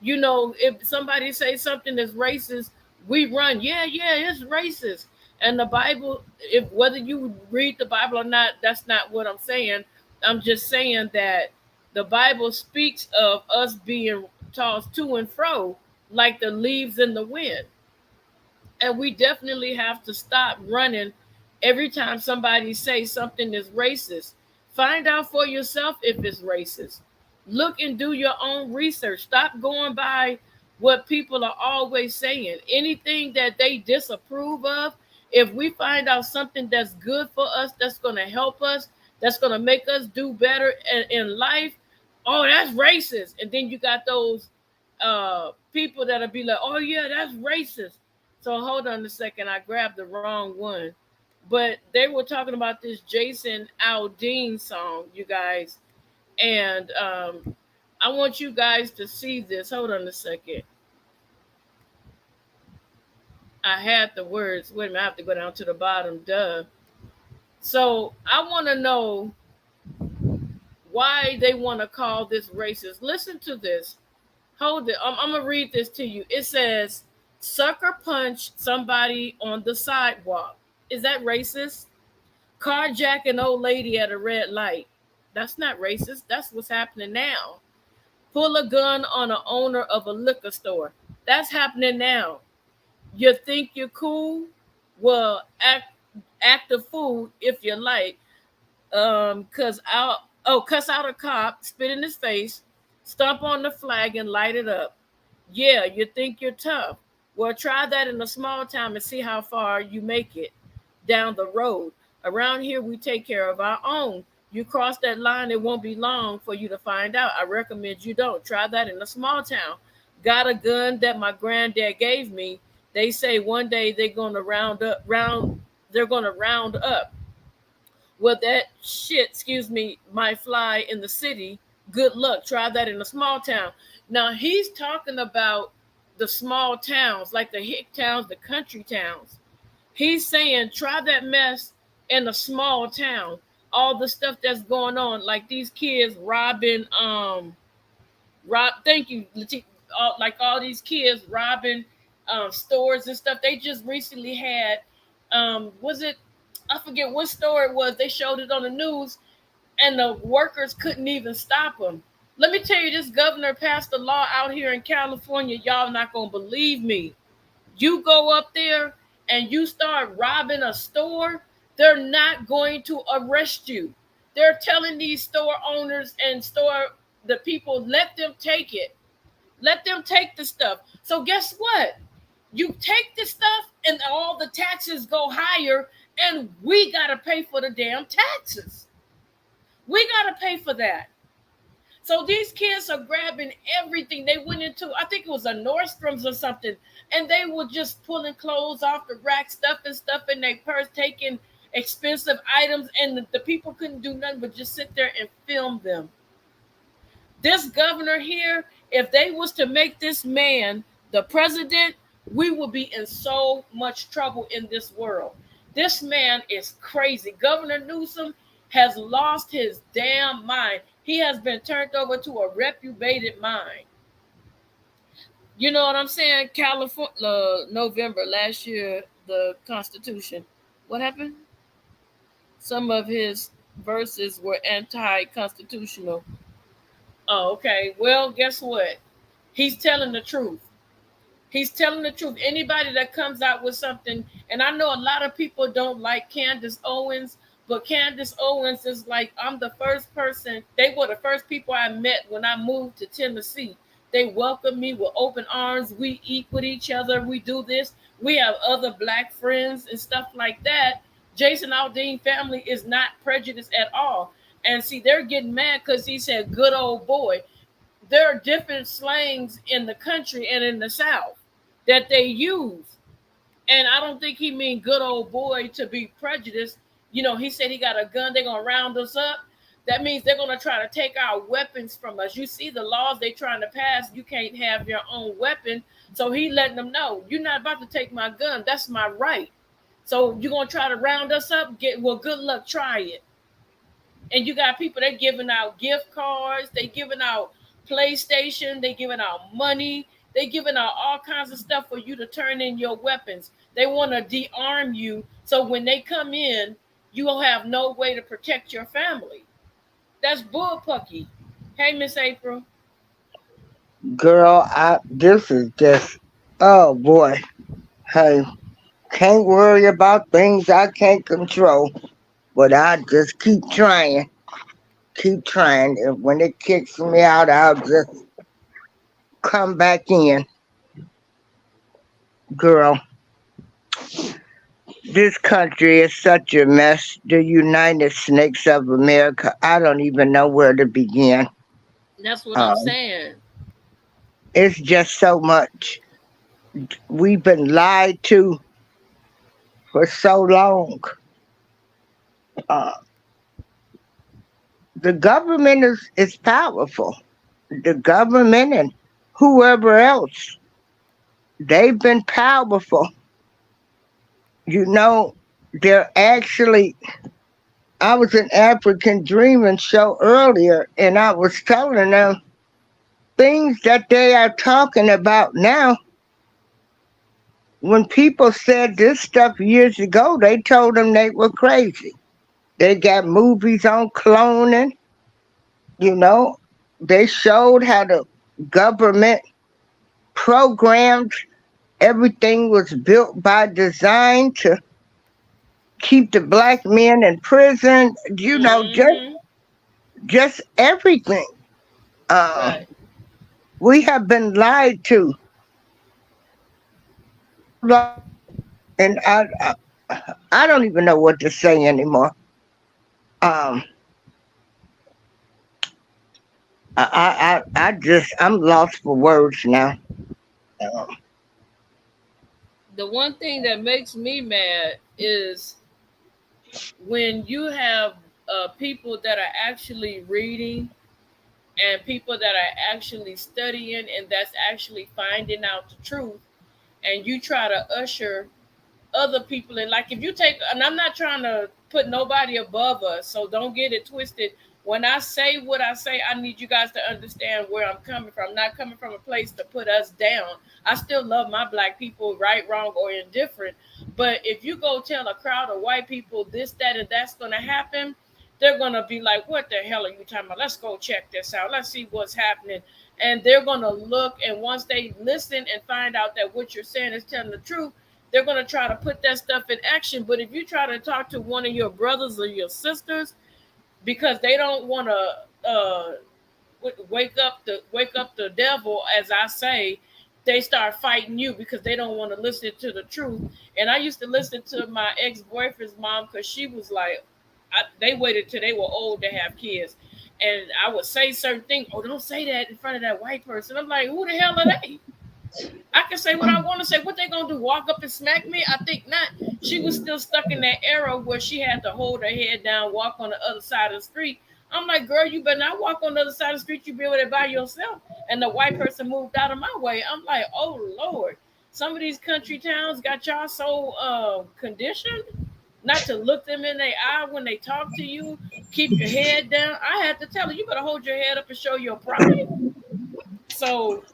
if somebody says something that's racist, we run. Yeah, yeah, it's racist. And the Bible, if whether you read the Bible or not, that's not what I'm saying. I'm just saying that the Bible speaks of us being tossed to and fro like the leaves in the wind. And we definitely have to stop running every time somebody says something is racist. Find out for yourself if it's racist. Look and do your own research. Stop going by what people are always saying. Anything that they disapprove of, if we find out something that's good for us, that's going to help us, that's going to make us do better in life, oh, that's racist. And then you got those people that'll be like, oh yeah, that's racist. So hold on a second, I grabbed the wrong one. But they were talking about this Jason Aldean song, you guys, and I want you guys to see this. Hold on a second. I had the words. Wait a minute, I have to go down to the bottom. Duh. So I want to know why they want to call this racist. Listen to this. Hold it. I'm going to read this to you. It says, sucker punched somebody on the sidewalk. Is that racist? Carjack an old lady at a red light. That's not racist. That's what's happening now. Pull a gun on an owner of a liquor store. That's happening now. You think you're cool? Well, act a fool if you like. Cuss out a cop, spit in his face, stomp on the flag and light it up. Yeah, you think you're tough. Well, try that in a small town and see how far you make it down the road. Around here, we take care of our own. You cross that line, it won't be long for you to find out. I recommend you don't. Try that in a small town. Got a gun that my granddad gave me. They say one day they're gonna round up. Well, that shit, excuse me, might fly in the city. Good luck. Try that in a small town. Now he's talking about the small towns, like the hick towns, the country towns. He's saying try that mess in a small town. All the stuff that's going on, like these kids robbing, thank you, like all these kids robbing stores and stuff. They just recently had, was it? I forget what store it was. They showed it on the news, and the workers couldn't even stop them. Let me tell you, this governor passed a law out here in California. Y'all not gonna believe me. You go up there and you start robbing a store, they're not going to arrest you. They're telling these store owners and the people, let them take it. Let them take the stuff. So guess what? You take the stuff and all the taxes go higher, and we got to pay for the damn taxes. We got to pay for that. So these kids are grabbing everything. They went into, I think it was a Nordstrom's or something, and they were just pulling clothes off the rack, stuff in their purse, taking expensive items, and the people couldn't do nothing but just sit there and film them. This governor here, if they was to make this man the president, we would be in so much trouble in this world. This man is crazy. Governor Newsom has lost his damn mind. He has been turned over to a reprobated mind. You know what I'm saying? California, November last year, the Constitution. What happened? Some of his verses were anti-constitutional. Oh, okay. Well, guess what? He's telling the truth. He's telling the truth. Anybody that comes out with something, and I know a lot of people don't like Candace Owens, but Candace Owens is like, I'm the first person, they were the first people I met when I moved to Tennessee. They welcomed me with open arms. We eat with each other. We do this. We have other black friends and stuff like that. Jason Aldean family is not prejudiced at all. And see, they're getting mad because he said, good old boy. There are different slangs in the country and in the South that they use. And I don't think he mean good old boy to be prejudiced. You know, he said he got a gun, they're gonna round us up. That means they're gonna try to take our weapons from us. You see the laws they trying to pass, you can't have your own weapon. So he letting them know, you're not about to take my gun. That's my right. So you're gonna try to round us up? Get well, good luck, try it. And you got people that giving out gift cards, they giving out PlayStation, they giving out money, they giving out all kinds of stuff for you to turn in your weapons. They want to de-arm you so when they come in, you will have no way to protect your family. That's bullpucky. Hey, Miss April. Girl, this is just, oh boy. Hey, can't worry about things I can't control, but I just keep trying. And when it kicks me out, I'll just come back in. Girl, this country is such a mess. The United Snakes of America, I don't even know where to begin. That's what I'm Um, saying. it's just so much. We've been lied to for so long. Uh, the government is powerful. The government and whoever else, they've been powerful. You know, they're actually, I was in African Dreaming show earlier and I was telling them things that they are talking about now. When people said this stuff years ago, they told them they were crazy. They got movies on cloning, you know. They showed how the government programmed everything was built by design to keep the black men in prison, you know, Mm-hmm. just everything. Uh, Right. we have been lied to so long, and I don't even know what to say anymore. Um, I'm lost for words now. Um, The one thing that makes me mad is when you have people that are actually reading and people that are actually studying and that's actually finding out the truth, and you try to usher other people in. Like if you take, and I'm not trying to put nobody above us, so don't get it twisted. When I say what I say, I need you guys to understand where I'm coming from. I'm not coming from a place to put us down. I still love my black people, right, wrong, or indifferent. But if you go tell a crowd of white people this, that, and that's going to happen, they're going to be like, what the hell are you talking about? Let's go check this out. Let's see what's happening. And they're going to look, and once they listen and find out that what you're saying is telling the truth, they're going to try to put that stuff in action. But if you try to talk to one of your brothers or your sisters because they don't want to wake up the devil, as I say, they start fighting you because they don't want to listen to the truth. And I used to listen to my ex boyfriend's mom because she was like, they waited till they were old to have kids. And I would say certain things. Oh, don't say that in front of that white person. I'm like, who the hell are they? I can say what I want to say. What they gonna do? Walk up and smack me? I think not. She was still stuck in that era where she had to hold her head down, walk on the other side of the street. I'm like, girl, you better not walk on the other side of the street. You be able to by yourself. And the white person moved out of my way. I'm like, oh Lord. Some of these country towns got y'all so conditioned not to look them in their eye when they talk to you. Keep your head down. I had to tell her, you better hold your head up and show your pride. So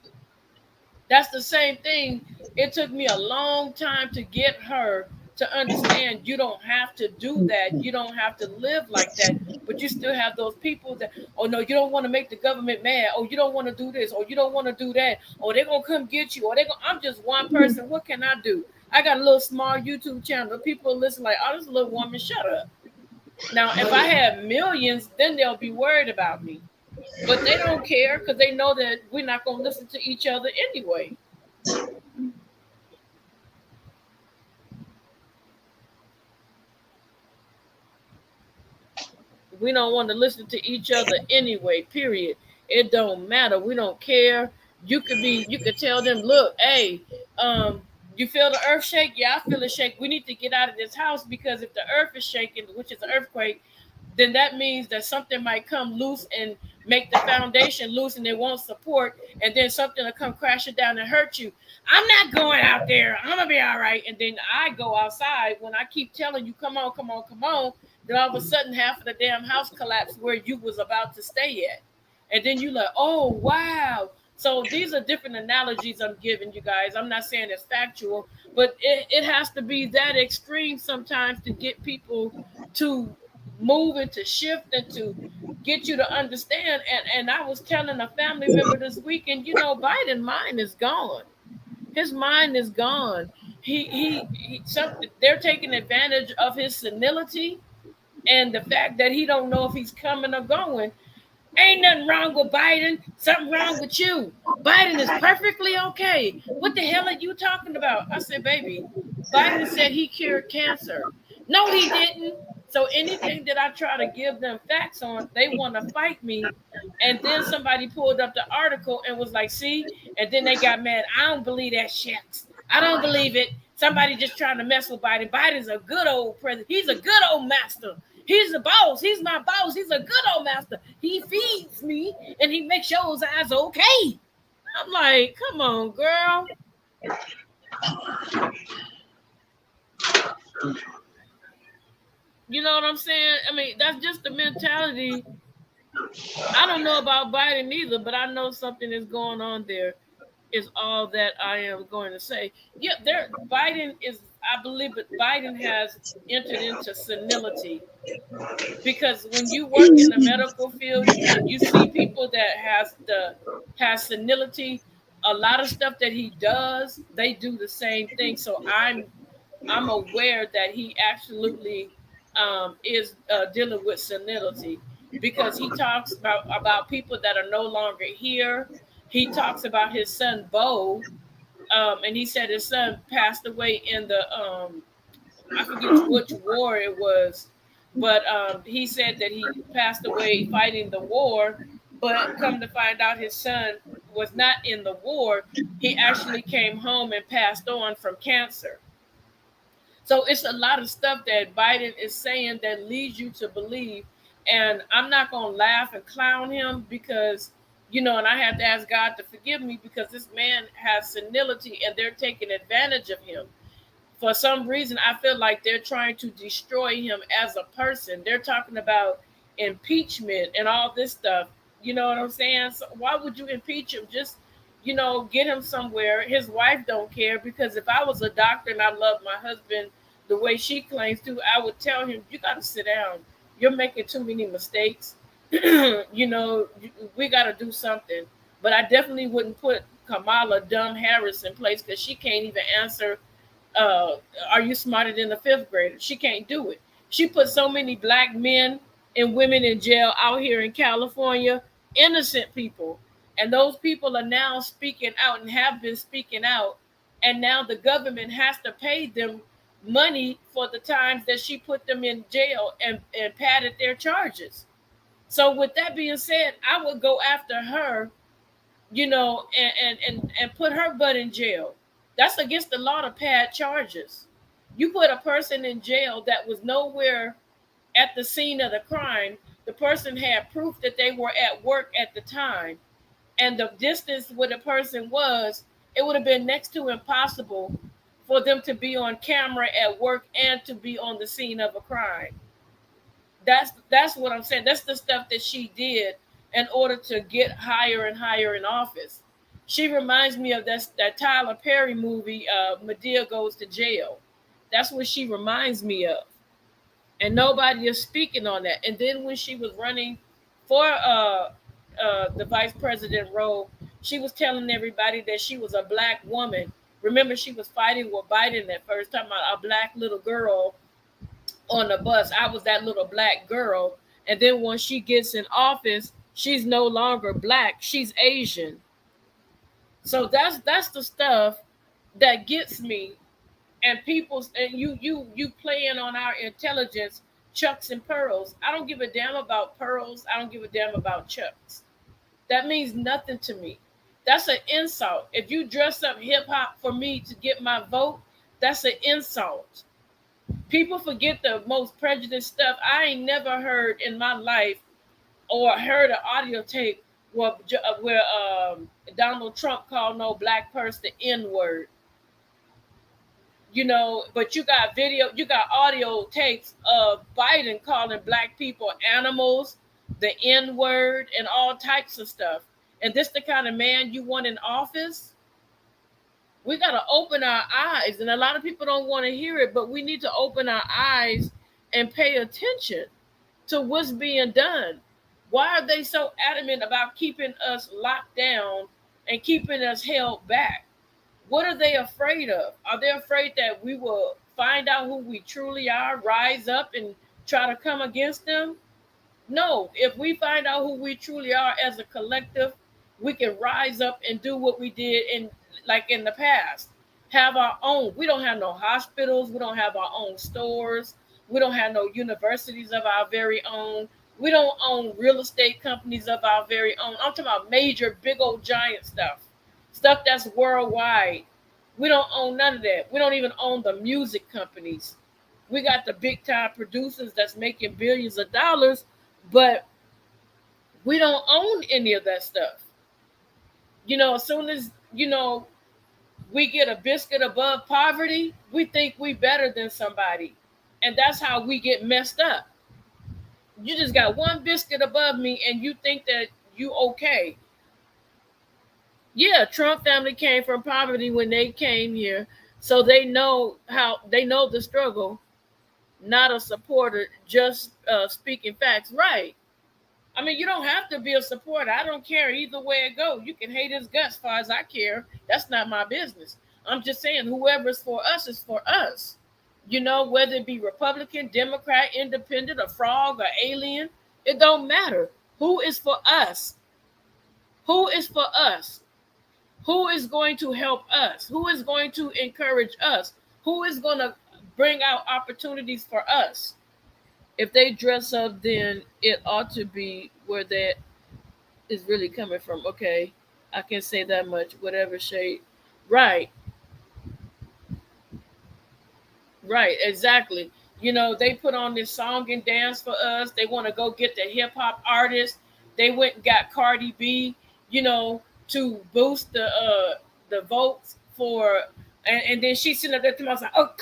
that's the same thing. It took me a long time to get her to understand you don't have to do that. You don't have to live like that. But you still have those people that, oh no, you don't want to make the government mad. Oh, you don't want to do this, or you don't want to do that, or they're gonna come get you, or they're gonna, I'm just one person. What can I do? I got a little small YouTube channel. People listen like, oh, this little woman, shut up. Now, if I had millions, then they'll be worried about me. But they don't care because they know that we're not gonna listen to each other anyway. We don't want to listen to each other anyway, period. It don't matter. We don't care. You could tell them, look, hey, you feel the earth shake? Yeah, I feel it shake. We need to get out of this house because if the earth is shaking, which is an earthquake, then that means that something might come loose and make the foundation loose and it won't support, and then something will come crashing down and hurt you. I'm not going out there. I'm gonna be all right. And then I go outside when I keep telling you, come on, come on, come on. Then all of a sudden half of the damn house collapsed where you was about to stay at. And then you like, oh wow. So these are different analogies I'm giving you guys. I'm not saying it's factual, but it has to be that extreme sometimes to get people to move and to shift and to get you to understand. And I was telling a family member this weekend, you know, Biden mind is gone. His mind is gone. They're taking advantage of his senility and the fact that he don't know if he's coming or going. Ain't nothing wrong with Biden. Something wrong with you. Biden is perfectly okay. What the hell are you talking about? I said, baby, Biden said he cured cancer. No, he didn't. So anything that I try to give them facts on, they want to fight me. And then somebody pulled up the article and was like, see? And then they got mad. I don't believe that shit. I don't believe it. Somebody just trying to mess with Biden. Biden's a good old president. He's a good old master. He's the boss. He's my boss. He's a good old master. He feeds me and he makes your eyes okay. I'm like, come on, girl. You know what I'm saying? I mean, that's just the mentality. I don't know about Biden either, but I know something is going on there. Is all that I am going to say. Yeah, Biden is, I believe, but Biden has entered into senility because when you work in the medical field and you see people that has senility, a lot of stuff that he does, they do the same thing. So I'm aware that he absolutely is dealing with senility because he talks about people that are no longer here. He talks about his son Bo, and he said his son passed away in the I forget which war it was, but he said that he passed away fighting the war. But come to find out, his son was not in the war. He actually came home and passed on from cancer. So it's a lot of stuff that Biden is saying that leads you to believe. And I'm not going to laugh and clown him because, you know, and I have to ask God to forgive me because this man has senility and they're taking advantage of him. For some reason, I feel like they're trying to destroy him as a person. They're talking about impeachment and all this stuff. You know what I'm saying? So why would you impeach him? Just, you know, get him somewhere. His wife don't care because if I was a doctor and I loved my husband the way she claims to, I would tell him, you got to sit down. You're making too many mistakes. You know, we got to do something. But I definitely wouldn't put Kamala Dumb Harris in place because she can't even answer uh, are you smarter than a fifth grader? She can't do it. She put so many black men and women in jail out here in California, innocent people. And those people are now speaking out and have been speaking out. And now the government has to pay them money for the times that she put them in jail and padded their charges. So with that being said, I would go after her, you know, and put her butt in jail. That's against the law to pad charges. You put a person in jail that was nowhere at the scene of the crime. The person had proof that they were at work at the time, and the distance where the person was, it would have been next to impossible for them to be on camera at work and to be on the scene of a crime. That's what I'm saying. That's the stuff that she did in order to get higher and higher in office. She reminds me of that Tyler Perry movie, Medea Goes to Jail. That's what she reminds me of. and nobody is speaking on that. And then when she was running for the vice president role, she was telling everybody that she was a black woman. Remember, she was fighting with Biden that first time, about a black little girl on the bus. I was that little black girl. And then when she gets in office, she's no longer black, she's Asian. So that's the stuff that gets me. And people, and you playing on our intelligence, chucks and pearls. I don't give a damn about pearls. I don't give a damn about chucks. That means nothing to me. That's an insult. If you dress up hip hop for me to get my vote, that's an insult. People forget the most prejudiced stuff. I ain't never heard in my life or heard an audio tape where Donald Trump called no black person the N word. But you got audio tapes of Biden calling black people animals, the N word, and all types of stuff. And this the kind of man you want in office? We got to open our eyes. And a lot of people don't want to hear it, but we need to open our eyes and pay attention to what's being done. Why are they so adamant about keeping us locked down and keeping us held back? What are they afraid of? Are they afraid that we will find out who we truly are, rise up and try to come against them? No, if we find out who we truly are as a collective, we can rise up and do what we did in the past. Have our own. We don't have no hospitals. We don't have our own stores. We don't have no universities of our very own. We don't own real estate companies of our very own. I'm talking about major, big old giant stuff that's worldwide. We don't own none of that. We don't even own the music companies. We got the big time producers that's making billions of dollars, but we don't own any of that stuff. As soon as, we get a biscuit above poverty, we think we better than somebody. And that's how we get messed up. You just got one biscuit above me and you think that you okay. Yeah, Trump family came from poverty when they came here. So they know the struggle, not a supporter, just speaking facts. Right. I mean, you don't have to be a supporter. I don't care either way it goes. You can hate his guts as far as I care. That's not my business. I'm just saying whoever's for us is for us. Whether it be Republican, Democrat, Independent, a frog, or alien, it don't matter. Who is for us? Who is for us? Who is going to help us? Who is going to encourage us? Who is going to bring out opportunities for us? If they dress up, then it ought to be where that is really coming from. Okay, I can say that much, whatever shade. Right, right, exactly. They put on this song and dance for us. They want to go get the hip hop artist. They went and got Cardi B, to boost the votes for, and then she's sitting up there to myself, oh,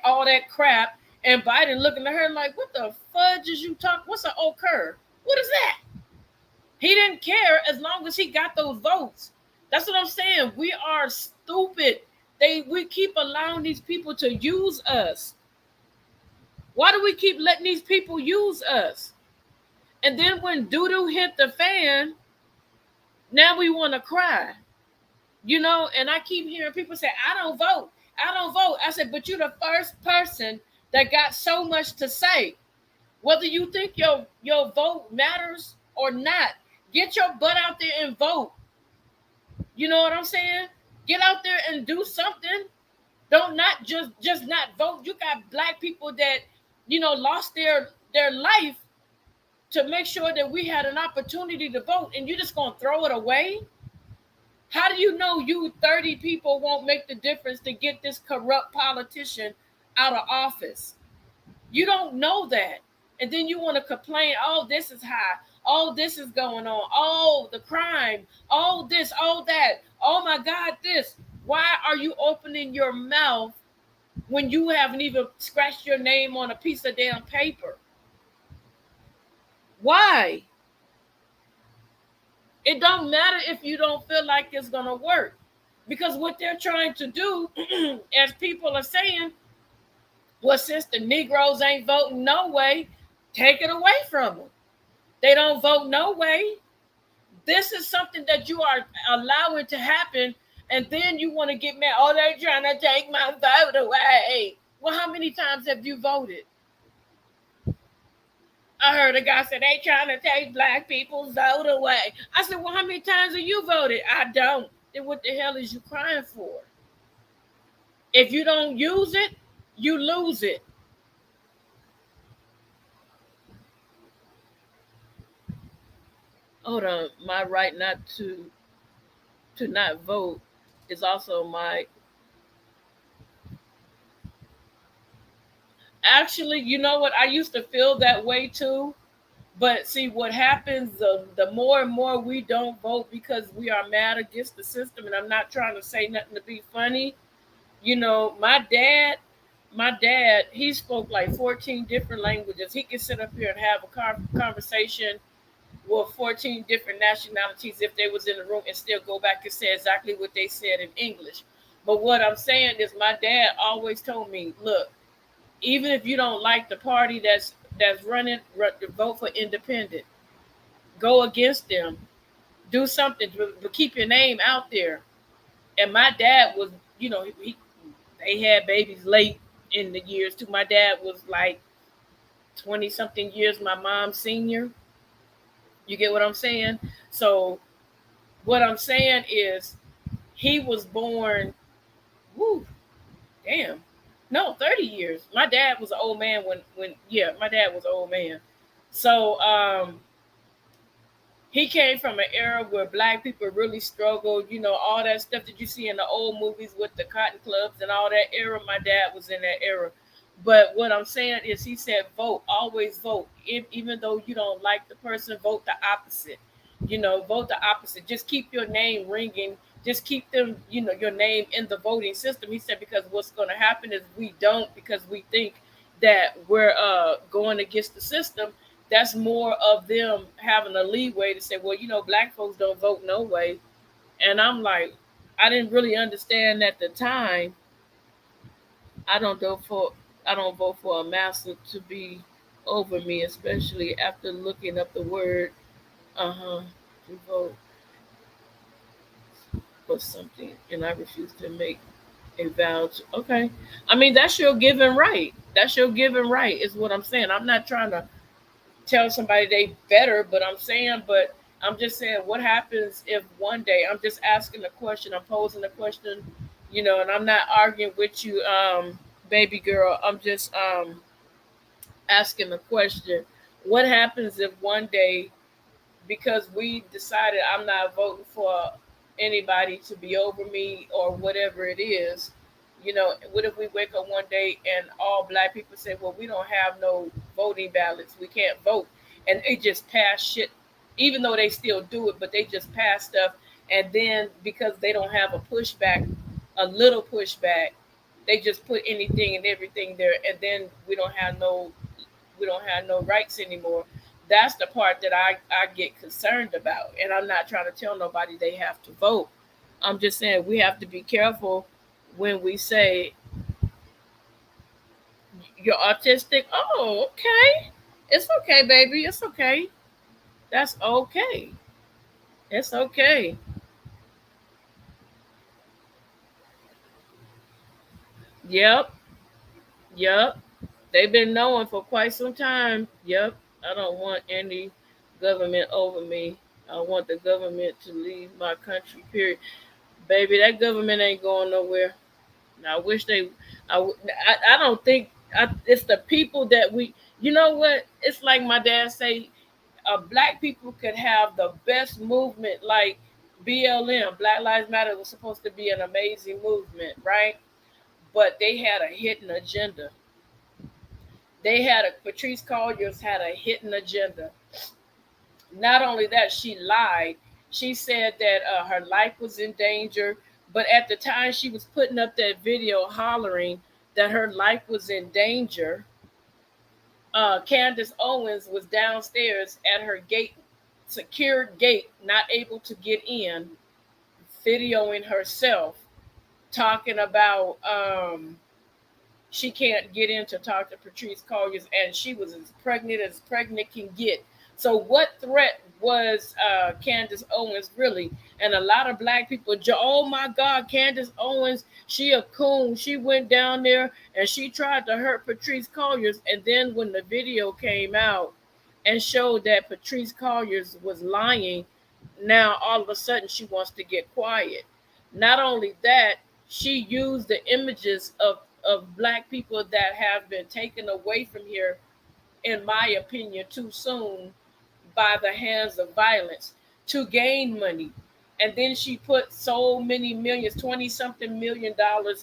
all that crap. And Biden looking at her like, what the fudge is you talking? What's an occur? What is that? He didn't care as long as he got those votes. That's what I'm saying. We are stupid. We keep allowing these people to use us. Why do we keep letting these people use us? And then when doo-doo hit the fan, now we want to cry. And I keep hearing people say, I don't vote. I don't vote. I said, but you're the first person that got so much to say. Whether you think your vote matters or not, get your butt out there and vote. You know what I'm saying? Get out there and do something. Don't not just not vote. You got black people that, lost their life to make sure that we had an opportunity to vote, and you're just going to throw it away? How do you know you 30 people won't make the difference to get this corrupt politician out of office? You don't know that. And then you want to complain, oh, this is high. Oh, this is going on. Oh, the crime. Oh, this, oh, that. Oh, my God, this. Why are you opening your mouth when you haven't even scratched your name on a piece of damn paper? Why? It don't matter if you don't feel like it's going to work. Because what they're trying to do, as people are saying, Well, since the Negroes ain't voting no way, take it away from them. They don't vote no way. This is something that you are allowing to happen, and then you want to get mad. Oh, they're trying to take my vote away. Well, how many times have you voted? I heard a guy say they trying to take black people's vote away. I said, well, how many times have you voted? I don't. Then what the hell is you crying for? If you don't use it, you lose it. Hold on, my right not to not vote is also my. Actually, you know what? I used to feel that way too. But see, what happens the more and more we don't vote because we are mad against the system, and I'm not trying to say nothing to be funny. You know, my dad, he spoke like 14 different languages. He could sit up here and have a conversation with 14 different nationalities if they was in the room and still go back and say exactly what they said in English. But what I'm saying is my dad always told me, look, even if you don't like the party that's running, vote for independent. Go against them. Do something, but keep your name out there. And my dad was, they had babies late in the years too. My dad was like 20 something years my mom's senior. You get what I'm saying? So what I'm saying is he was born, whoo, damn. No, 30 years. My dad was an old man when yeah, my dad was an old man. So he came from an era where black people really struggled, all that stuff that you see in the old movies with the cotton clubs and all that era. My dad was in that era. But what I'm saying is, he said, vote, always vote. Even though you don't like the person, vote the opposite. Vote the opposite. Just keep your name ringing. Just keep them, your name in the voting system. He said, because what's going to happen is we don't, because we think that we're going against the system. That's more of them having a leeway to say, well, black folks don't vote no way. And I'm like, I didn't really understand at the time. I don't vote for I don't vote for a master to be over me, especially after looking up the word to vote for something, and I refuse to make a vow to. Okay, I mean that's your given right. That's your given right. Is what I'm saying. I'm not trying to tell somebody they better, but I'm just saying, what happens if one day, I'm just asking a question, I'm posing a question, and I'm not arguing with you, baby girl. I'm just asking a question. What happens if one day, because we decided I'm not voting for anybody to be over me or whatever it is, what if we wake up one day and all black people say, well, we don't have no voting ballots, we can't vote, and they just pass shit, even though they still do it, but they just pass stuff, and then because they don't have a pushback, a little pushback, they just put anything and everything there, and then we don't have no rights anymore. That's the part that I get concerned about. And I'm not trying to tell nobody they have to vote. I'm just saying we have to be careful when we say you're autistic. Oh, okay. It's okay, baby. It's okay. That's okay. It's okay. Yep. Yep. They've been knowing for quite some time. Yep. I don't want any government over me. I want the government to leave my country, period. Baby, that government ain't going nowhere. I wish they. I don't think it's the people that we. You know what? It's like my dad say. Black people could have the best movement, like BLM, Black Lives Matter, was supposed to be an amazing movement, right? But they had a hidden agenda. Patrice Colliers had a hidden agenda. Not only that, she lied. She said that her life was in danger, but at the time she was putting up that video hollering that her life was in danger, Candace Owens was downstairs at her gate, secured gate, not able to get in, videoing herself, talking about she can't get in to talk to Patrice Colliers, and she was as pregnant can get. So what threat was Candace Owens really? And a lot of black people, oh my God, Candace Owens, she a coon. She went down there and she tried to hurt Patrice Colliers. And then when the video came out and showed that Patrice Colliers was lying, now all of a sudden she wants to get quiet. Not only that, she used the images of black people that have been taken away from here, in my opinion, too soon by the hands of violence to gain money. And then she put so many millions, 20 something $1 million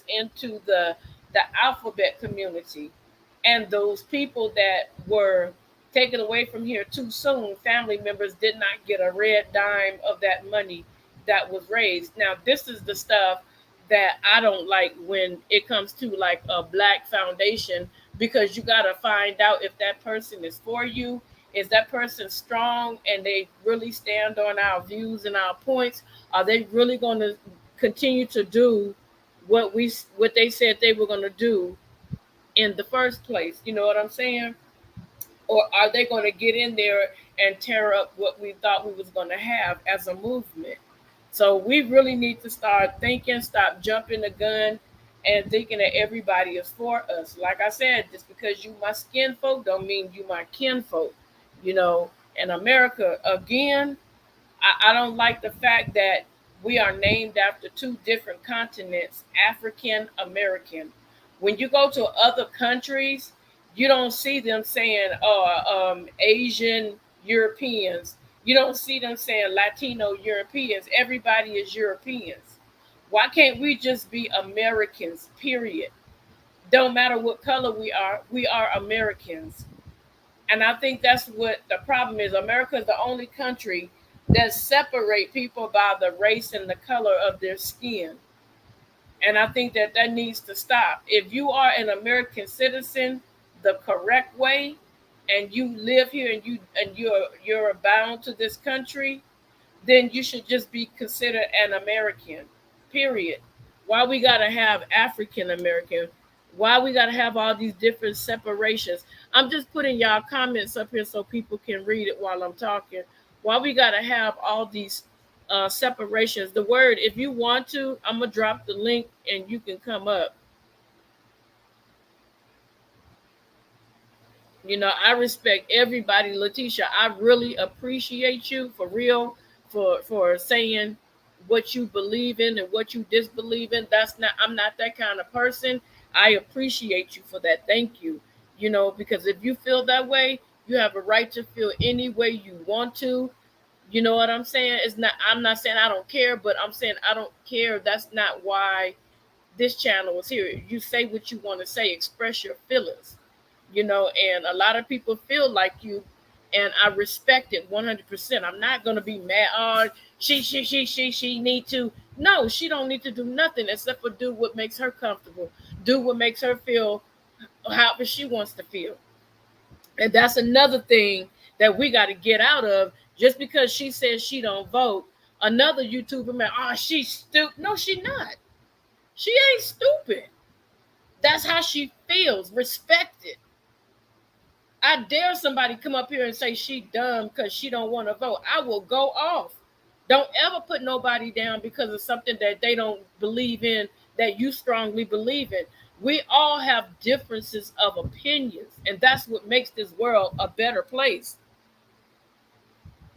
into the alphabet community. And those people that were taken away from here too soon, family members did not get a red dime of that money that was raised. Now, this is the stuff that I don't like when it comes to like a black foundation, because you got to find out if that person is for you. Is that person strong and they really stand on our views and our points? Are they really going to continue to do what they said they were going to do in the first place? You know what I'm saying? Or are they going to get in there and tear up what we thought we was going to have as a movement? So we really need to start thinking, stop jumping the gun and thinking that everybody is for us. Like I said, just because you my skin folk don't mean you my kin folk. You know, in America, again, I don't like the fact that we are named after two different continents, African American. When you go to other countries, you don't see them saying, Asian Europeans. You don't see them saying Latino Europeans. Everybody is Europeans. Why can't we just be Americans, period? Don't matter what color we are Americans. And I think that's what the problem is. America is the only country that separate people by the race and the color of their skin. And I think that needs to stop. If you are an American citizen the correct way, and you live here and you're bound to this country, then you should just be considered an American. Period. Why we gotta have African American? Why we gotta have all these different separations? I'm just putting y'all comments up here so people can read it while I'm talking. Why we gotta have all these separations? The word, if you want to, I'm gonna drop the link and you can come up. You know, I respect everybody, Letitia. I really appreciate you for real for saying what you believe in and what you disbelieve in. I'm not that kind of person. I appreciate you for that. Thank you. You know, because if you feel that way, you have a right to feel any way you want to. You know what I'm saying? I'm not saying I don't care, but I'm saying I don't care. That's not why this channel is here. You say what you want to say, express your feelings. You know, and a lot of people feel like you, and I respect it 100%. I'm not gonna be mad. Oh, she need to. No, she don't need to do nothing except for do what makes her comfortable, do what makes her feel however she wants to feel. And that's another thing that we got to get out of. Just because she says she don't vote, another YouTuber man, she's stupid. No, she not. She ain't stupid. That's how she feels. Respect it. I dare somebody come up here and say she dumb because she don't want to vote. I will go off. Don't ever put nobody down because of something that they don't believe in, that you strongly believe in. We all have differences of opinions, and that's what makes this world a better place.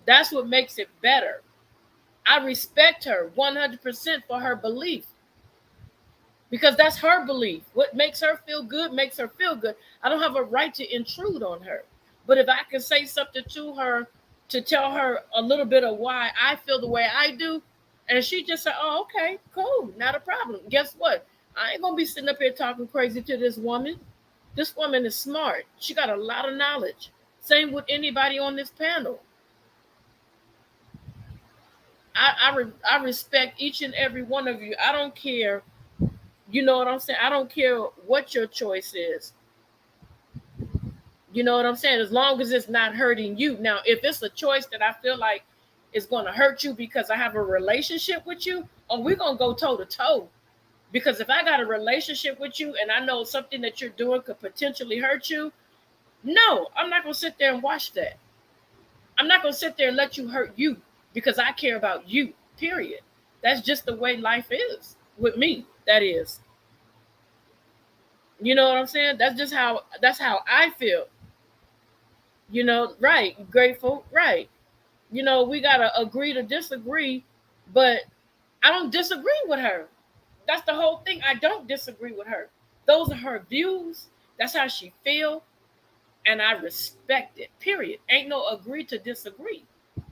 That's what makes it better. I respect her 100% for her belief, because that's her belief. What makes her feel good makes her feel good. I don't have a right to intrude on her. But if I can say something to her to tell her a little bit of why I feel the way I do, and she just said, oh, okay, cool, not a problem. Guess what? I ain't going to be sitting up here talking crazy to this woman. This woman is smart. She got a lot of knowledge. Same with anybody on this panel. I respect each and every one of you. I don't care. You know what I'm saying? I don't care what your choice is. You know what I'm saying? As long as it's not hurting you. Now, if it's a choice that I feel like is going to hurt you because I have a relationship with you, we're going to go toe to toe. Because if I got a relationship with you and I know something that you're doing could potentially hurt you, no, I'm not going to sit there and watch that. I'm not going to sit there and let you hurt you because I care about you, period. That's just the way life is with me. That is. You know what I'm saying? That's how I feel. Right, grateful, right. We got to agree to disagree, but I don't disagree with her. That's the whole thing. I don't disagree with her. Those are her views. That's how she feel, and I respect it. Period. Ain't no agree to disagree.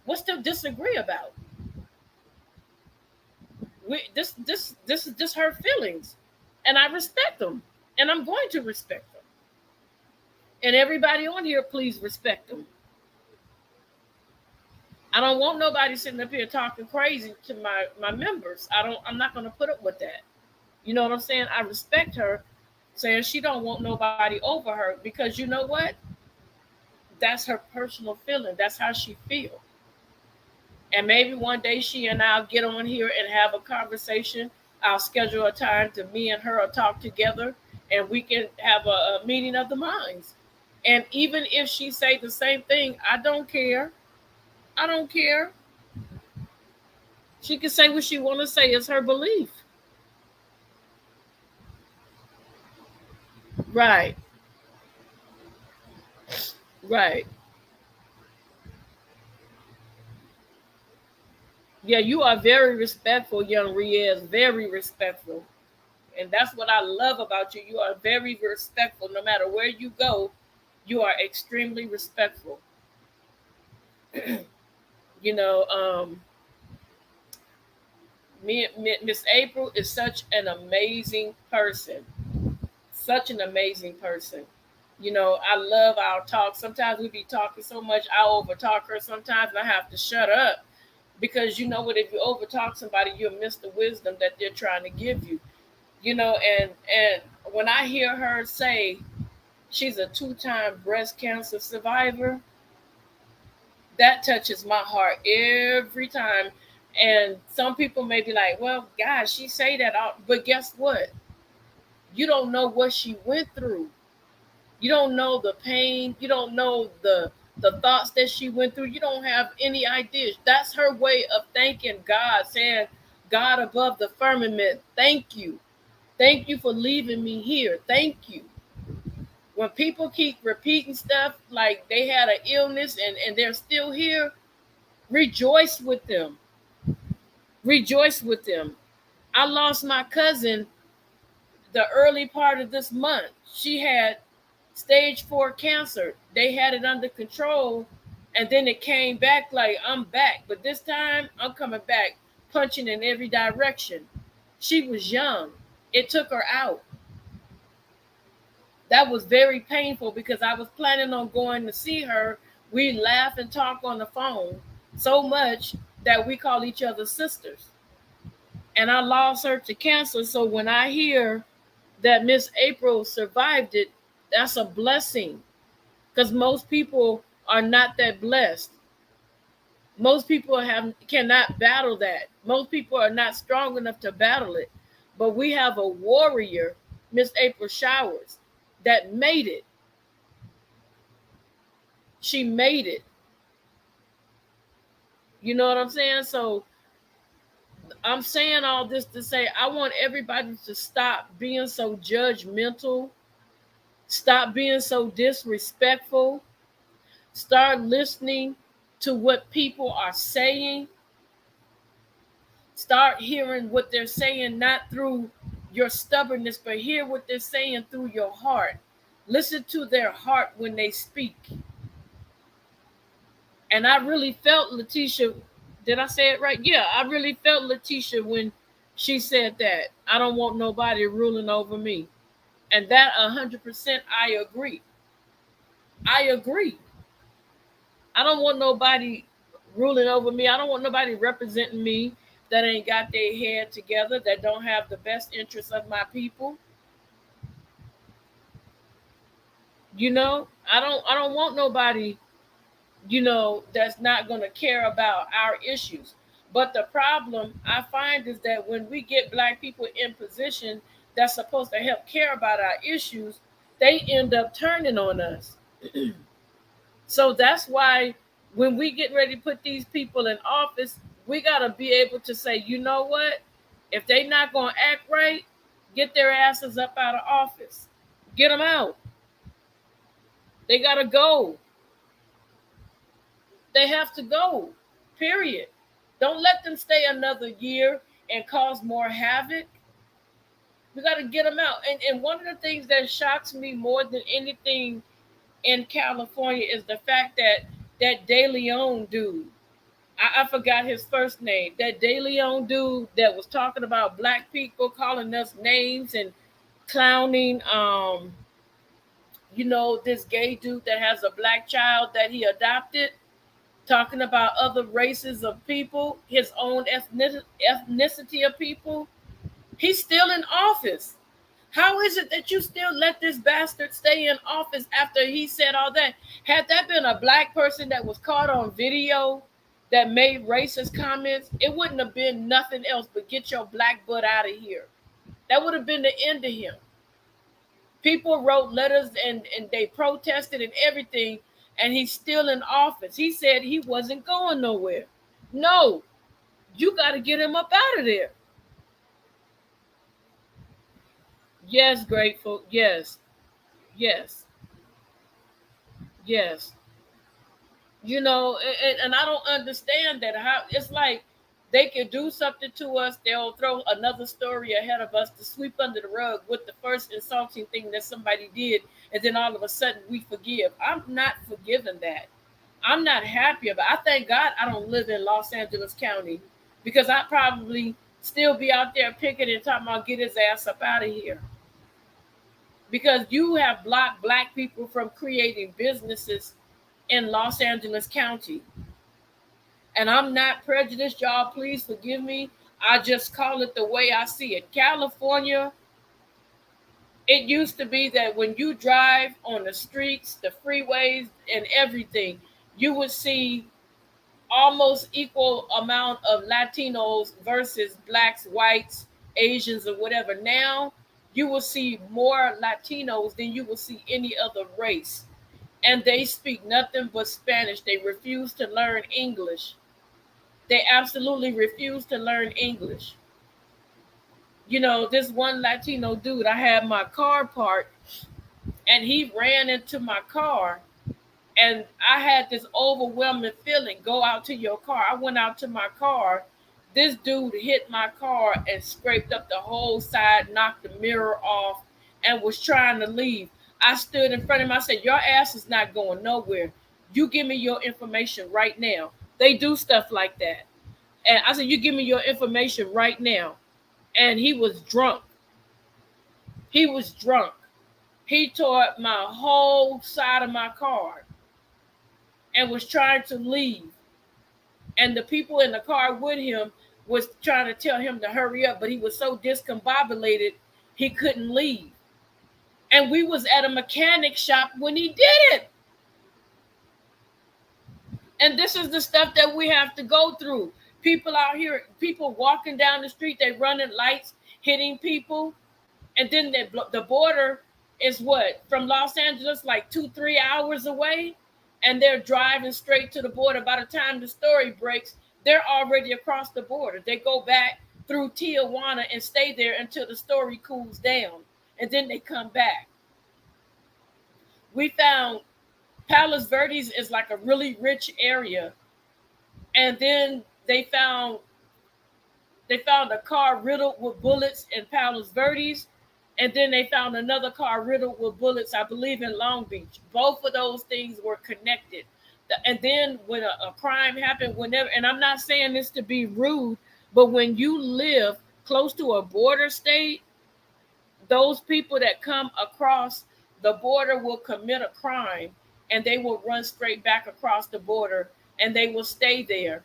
What's to disagree about? This is just her feelings, and I respect them, and I'm going to respect them. And everybody on here, please respect them. I don't want nobody sitting up here talking crazy to my members. I'm not going to put up with that. You know what I'm saying? I respect her saying she don't want nobody over her because you know what? That's her personal feeling. That's how she feel. And maybe one day she and I'll get on here and have a conversation. I'll schedule a time to me and her will talk together and we can have a meeting of the minds. And even if she say the same thing, I don't care. I don't care. She can say what she want to say. It's her belief. Right. Right. Yeah, you are very respectful, young Riaz. Very respectful. And that's what I love about you. You are very respectful. No matter where you go, you are extremely respectful. you know, um, Miss April is such an amazing person. Such an amazing person. I love our talk. Sometimes we be talking so much, I overtalk her sometimes, and I have to shut up because you know what? If you overtalk somebody, you'll miss the wisdom that they're trying to give you. And when I hear her say she's a two-time breast cancer survivor, that touches my heart every time. And some people may be like, well, gosh, she say that out, but guess what? You don't know what she went through. You don't know the pain. You don't know the thoughts that she went through. You don't have any idea. That's her way of thanking God, saying, God above the firmament, thank you. Thank you for leaving me here. Thank you. When people keep repeating stuff like they had an illness and they're still here, rejoice with them. Rejoice with them. I lost my cousin the early part of this month. She had stage 4 cancer. They had it under control, and then it came back like I'm back. But this time I'm coming back punching in every direction. She was young. It took her out. That was very painful because I was planning on going to see her. We laugh and talk on the phone so much that we call each other sisters. And I lost her to cancer. So when I hear that Miss April survived it, that's a blessing because most people are not that blessed. Most people cannot battle that. Most people are not strong enough to battle it. But we have a warrior, Miss April Showers, that made it. She made it. You know what I'm saying? So I'm saying all this to say I want everybody to stop being so judgmental, stop being so disrespectful, start listening to what people are saying. Start hearing what they're saying, not through your stubbornness, but hear what they're saying through your heart. Listen to their heart when they speak. And I really felt Letitia. Did I say it right? Yeah, I really felt Letitia when she said that. I don't want nobody ruling over me. And that 100% I agree. I agree. I don't want nobody ruling over me. I don't want nobody representing me that ain't got their head together, that don't have the best interests of my people. I don't want nobody, that's not going to care about our issues. But the problem I find is that when we get black people in position that's supposed to help care about our issues, they end up turning on us. So that's why when we get ready to put these people in office, we got to be able to say, you know what? If they not going to act right, get their asses up out of office. Get them out. They got to go. They have to go. Period. Don't let them stay another year and cause more havoc. We got to get them out. And one of the things that shocks me more than anything in California is the fact that that De Leon dude, I forgot his first name, that De Leon dude that was talking about black people, calling us names and clowning, this gay dude that has a black child that he adopted, talking about other races of people, his own ethnicity of people. He's still in office. How is it that you still let this bastard stay in office after he said all that? Had that been a black person that was caught on video that made racist comments, it wouldn't have been nothing else but get your black butt out of here. That would have been the end of him. People wrote letters and they protested and everything, and he's still in office. He said he wasn't going nowhere. No, you got to get him up out of there. Yes, grateful. Yes, yes, yes. And I don't understand that. How it's like they could do something to us, they'll throw another story ahead of us to sweep under the rug with the first insulting thing that somebody did, and then all of a sudden we forgive. I'm not forgiving that. I'm not happy about it. I thank God I don't live in Los Angeles County, because I'd probably still be out there picking and talking about get his ass up out of here. Because you have blocked black people from creating businesses in Los Angeles County. And I'm not prejudiced, y'all. Please forgive me. I just call it the way I see it. California, it used to be that when you drive on the streets, the freeways, and everything, you would see almost equal amount of Latinos versus blacks, whites, Asians, or whatever. Now you will see more Latinos than you will see any other race. And they speak nothing but Spanish. They refuse to learn English. They absolutely refuse to learn English. This one Latino dude, I had my car parked and he ran into my car, and I had this overwhelming feeling, go out to your car. I went out to my car. This dude hit my car and scraped up the whole side, knocked the mirror off, and was trying to leave. I stood in front of him. I said, your ass is not going nowhere. You give me your information right now. They do stuff like that. And I said, you give me your information right now. And he was drunk. He was drunk. He tore up my whole side of my car and was trying to leave. And the people in the car with him was trying to tell him to hurry up, but he was so discombobulated he couldn't leave. And we was at a mechanic shop when he did it. And this is the stuff that we have to go through. People out here, people walking down the street, they running lights, hitting people. And then the border is what? From Los Angeles, like 2-3 hours away. And they're driving straight to the border. By the time the story breaks, they're already across the border. They go back through Tijuana and stay there until the story cools down. And then they come back. We found Palos Verdes is like a really rich area. And then they found a car riddled with bullets in Palos Verdes. And then they found another car riddled with bullets, I believe, in Long Beach. Both of those things were connected. And then when a crime happened, whenever, and I'm not saying this to be rude, but when you live close to a border state, those people that come across the border will commit a crime, and they will run straight back across the border, and they will stay there.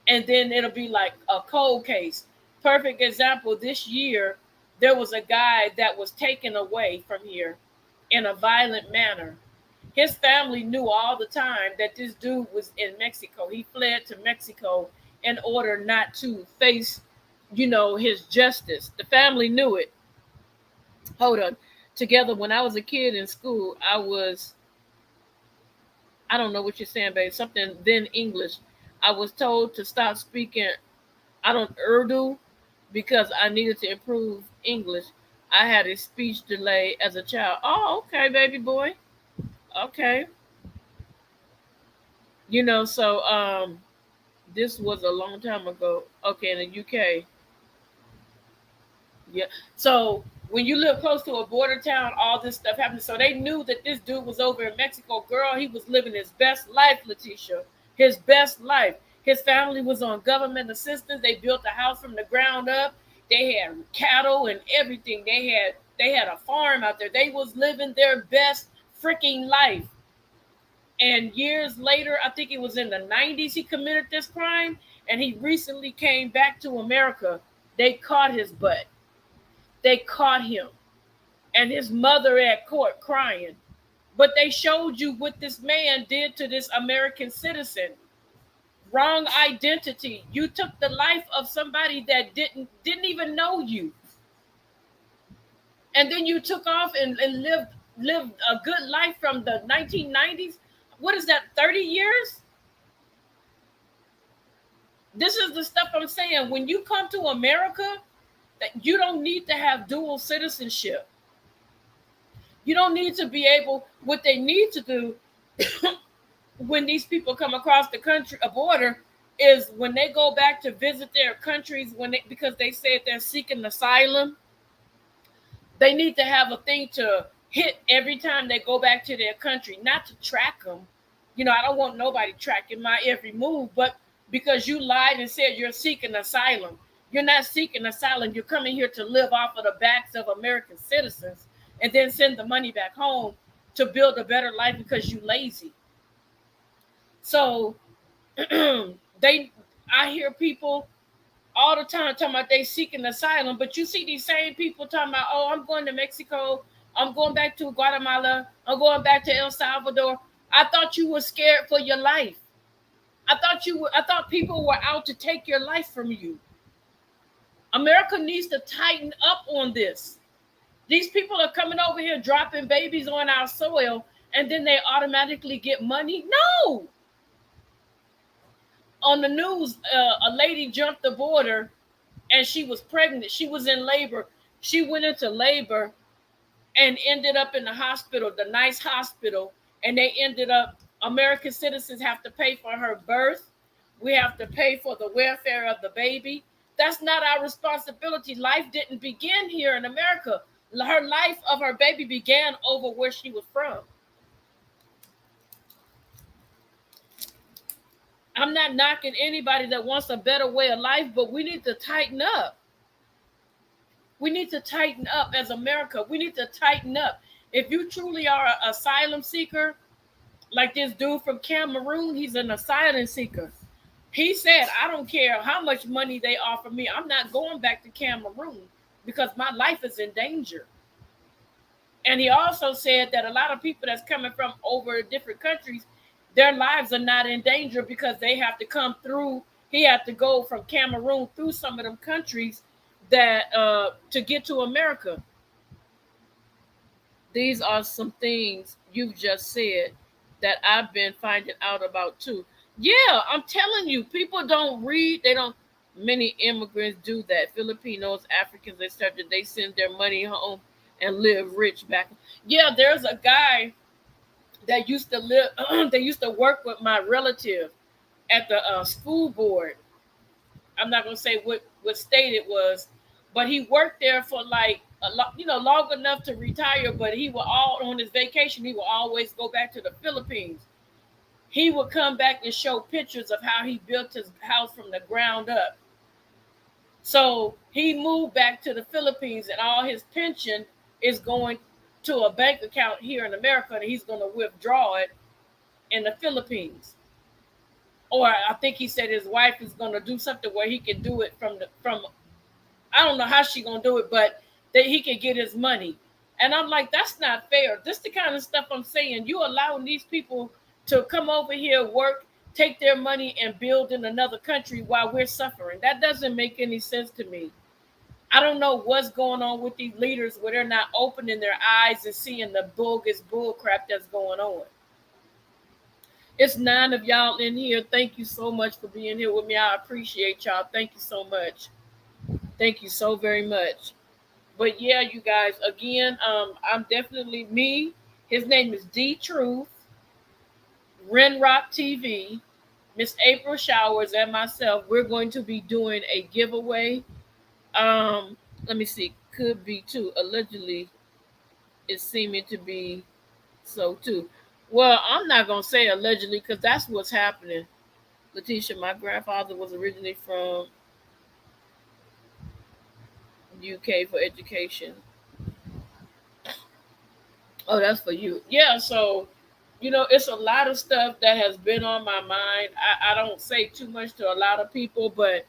And then it'll be like a cold case. Perfect example, this year, there was a guy that was taken away from here in a violent manner. His family knew all the time that this dude was in Mexico. He fled to Mexico in order not to face, his justice. The family knew it. Hold on. Together, when I was a kid in school, I don't know what you're saying, babe, something then English. I was told to stop speaking, I don't Urdu, because I needed to improve English. I had a speech delay as a child. Oh, okay, baby boy. Okay. This was a long time ago. Okay, in the UK. Yeah. So when you live close to a border town, all this stuff happened. So they knew that this dude was over in Mexico. Girl, he was living his best life, Letitia. His best life. His family was on government assistance. They built a house from the ground up. They had cattle and everything. They had a farm out there. They was living their best freaking life. And years later, I think it was in the 90s, he committed this crime, and he recently came back to America. They caught his butt. They caught him and his mother at court crying. But they showed you what this man did to this American citizen. Wrong identity. You took the life of somebody that didn't even know you. And then you took off and lived a good life from the 1990s. What is that, 30 years? This is the stuff I'm saying. When you come to America, that you don't need to have dual citizenship. You don't need to be able, what they need to do when these people come across the country, a border, is when they go back to visit their countries, because they said they're seeking asylum, they need to have a thing to hit every time they go back to their country, not to track them. I don't want nobody tracking my every move, but because you lied and said you're seeking asylum. You're not seeking asylum. You're coming here to live off of the backs of American citizens and then send the money back home to build a better life because you lazy. So I hear people all the time talking about they seeking asylum, but you see these same people talking about, oh, I'm going to Mexico, I'm going back to Guatemala, I'm going back to El Salvador. I thought you were scared for your life. I thought people were out to take your life from you. America needs to tighten up on this. These people are coming over here dropping babies on our soil, and then they automatically get money. No. On the news, a lady jumped the border, and she was pregnant. She was in labor. She went into labor and ended up in the hospital, the nice hospital, and they ended up, American citizens have to pay for her birth. We have to pay for the welfare of the baby. That's not our responsibility. Life didn't begin here in America. Her life of her baby began over where she was from. I'm not knocking anybody that wants a better way of life, but we need to tighten up. We need to tighten up as America. We need to tighten up. If you truly are an asylum seeker, like this dude from Cameroon, he's an asylum seeker. He said, I don't care how much money they offer me. I'm not going back to Cameroon because my life is in danger. And he also said that a lot of people that's coming from over different countries, their lives are not in danger because they have to come through. He had to go from Cameroon through some of them countries that to get to America. These are some things you've just said that I've been finding out about too. Yeah, I'm telling you, people don't read. They don't. Many immigrants do that. Filipinos, Africans, they send their money home and live rich back. Yeah, there's a guy that used to live. They used to work with my relative at the school board. I'm not gonna say what state it was, but he worked there for like long enough to retire. But he would all on his vacation. He would always go back to the Philippines. He would come back and show pictures of how he built his house from the ground up. So he moved back to the Philippines, and all his pension is going to a bank account here in America, and he's going to withdraw it in the Philippines. Or I think he said his wife is going to do something where he can do it from I don't know how she's going to do it, but that he can get his money. And I'm like, that's not fair. This is the kind of stuff I'm saying. You allowing these people to come over here, work, take their money and build in another country while we're suffering. That doesn't make any sense to me. I don't know what's going on with these leaders where they're not opening their eyes and seeing the bogus bull crap that's going on. It's 9 of y'all in here. Thank you so much for being here with me. I appreciate y'all. Thank you so much. Thank you so very much. But yeah, you guys, again, I'm definitely me. His name is D Truth, Renrock TV, Miss April Showers, and myself. We're going to be doing a giveaway. Let me see. Could be too. Allegedly, it's seeming to be so too. Well, I'm not gonna say allegedly because that's what's happening. Letitia, my grandfather was originally from UK for education. Oh, that's for you. Yeah, so it's a lot of stuff that has been on my mind. I don't say too much to a lot of people, but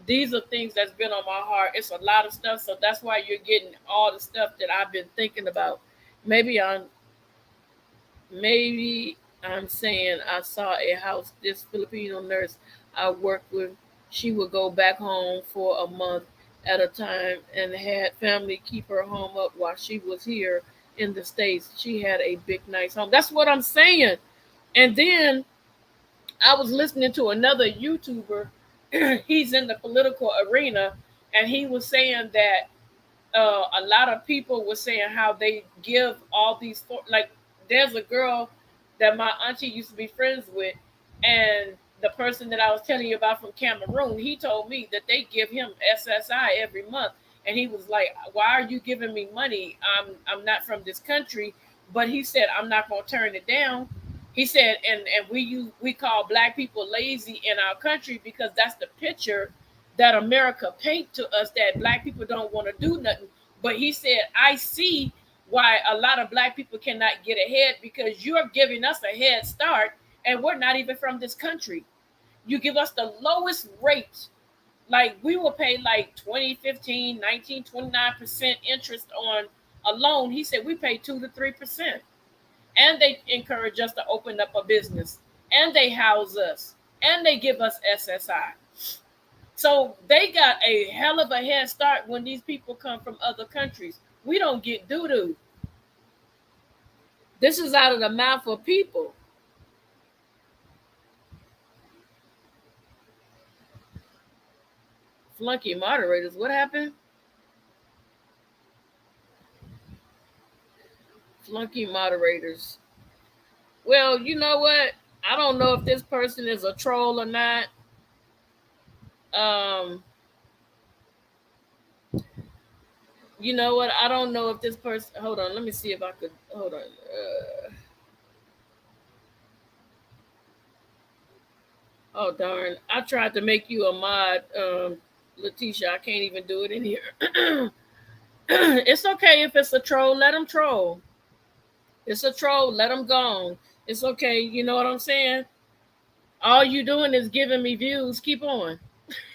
these are things that's been on my heart. It's a lot of stuff, so that's why you're getting all the stuff that I've been thinking about. Maybe I'm maybe I'm saying I saw a house. This Filipino nurse I worked with, she would go back home for a month at a time and had family keep her home up while she was here in the States. She had a big, nice home. That's what I'm saying. And then I was listening to another YouTuber. He's in the political arena, and he was saying that a lot of people were saying how they give all these like there's a girl that my auntie used to be friends with, and the person that I was telling you about from Cameroon, he told me that they give him SSI every month, and he was like, "Why are you giving me money? I'm not from this country," but he said, "I'm not gonna turn it down." He said, and we call black people lazy in our country because that's the picture that America paint to us, that black people don't want to do nothing. But he said, I see why a lot of black people cannot get ahead because you're giving us a head start and we're not even from this country. You give us the lowest rate. Like we will pay like 20, 15, 19, 29% interest on a loan. He said we pay 2 to 3%. And they encourage us to open up a business. And they house us. And they give us SSI. So they got a hell of a head start when these people come from other countries. We don't get doo-doo. This is out of the mouth of people. Flunky moderators, what happened? Flunky moderators. Well, you know what? I don't know if this person is a troll or not. You know what? I don't know if this person. Hold on. Let me see if I could. Hold on. Oh darn! I tried to make you a mod, Letitia. I can't even do it in here. It's okay if it's a troll. Let them troll. It's a troll. Let them go. It's okay. You know what I'm saying? All you doing is giving me views. Keep on.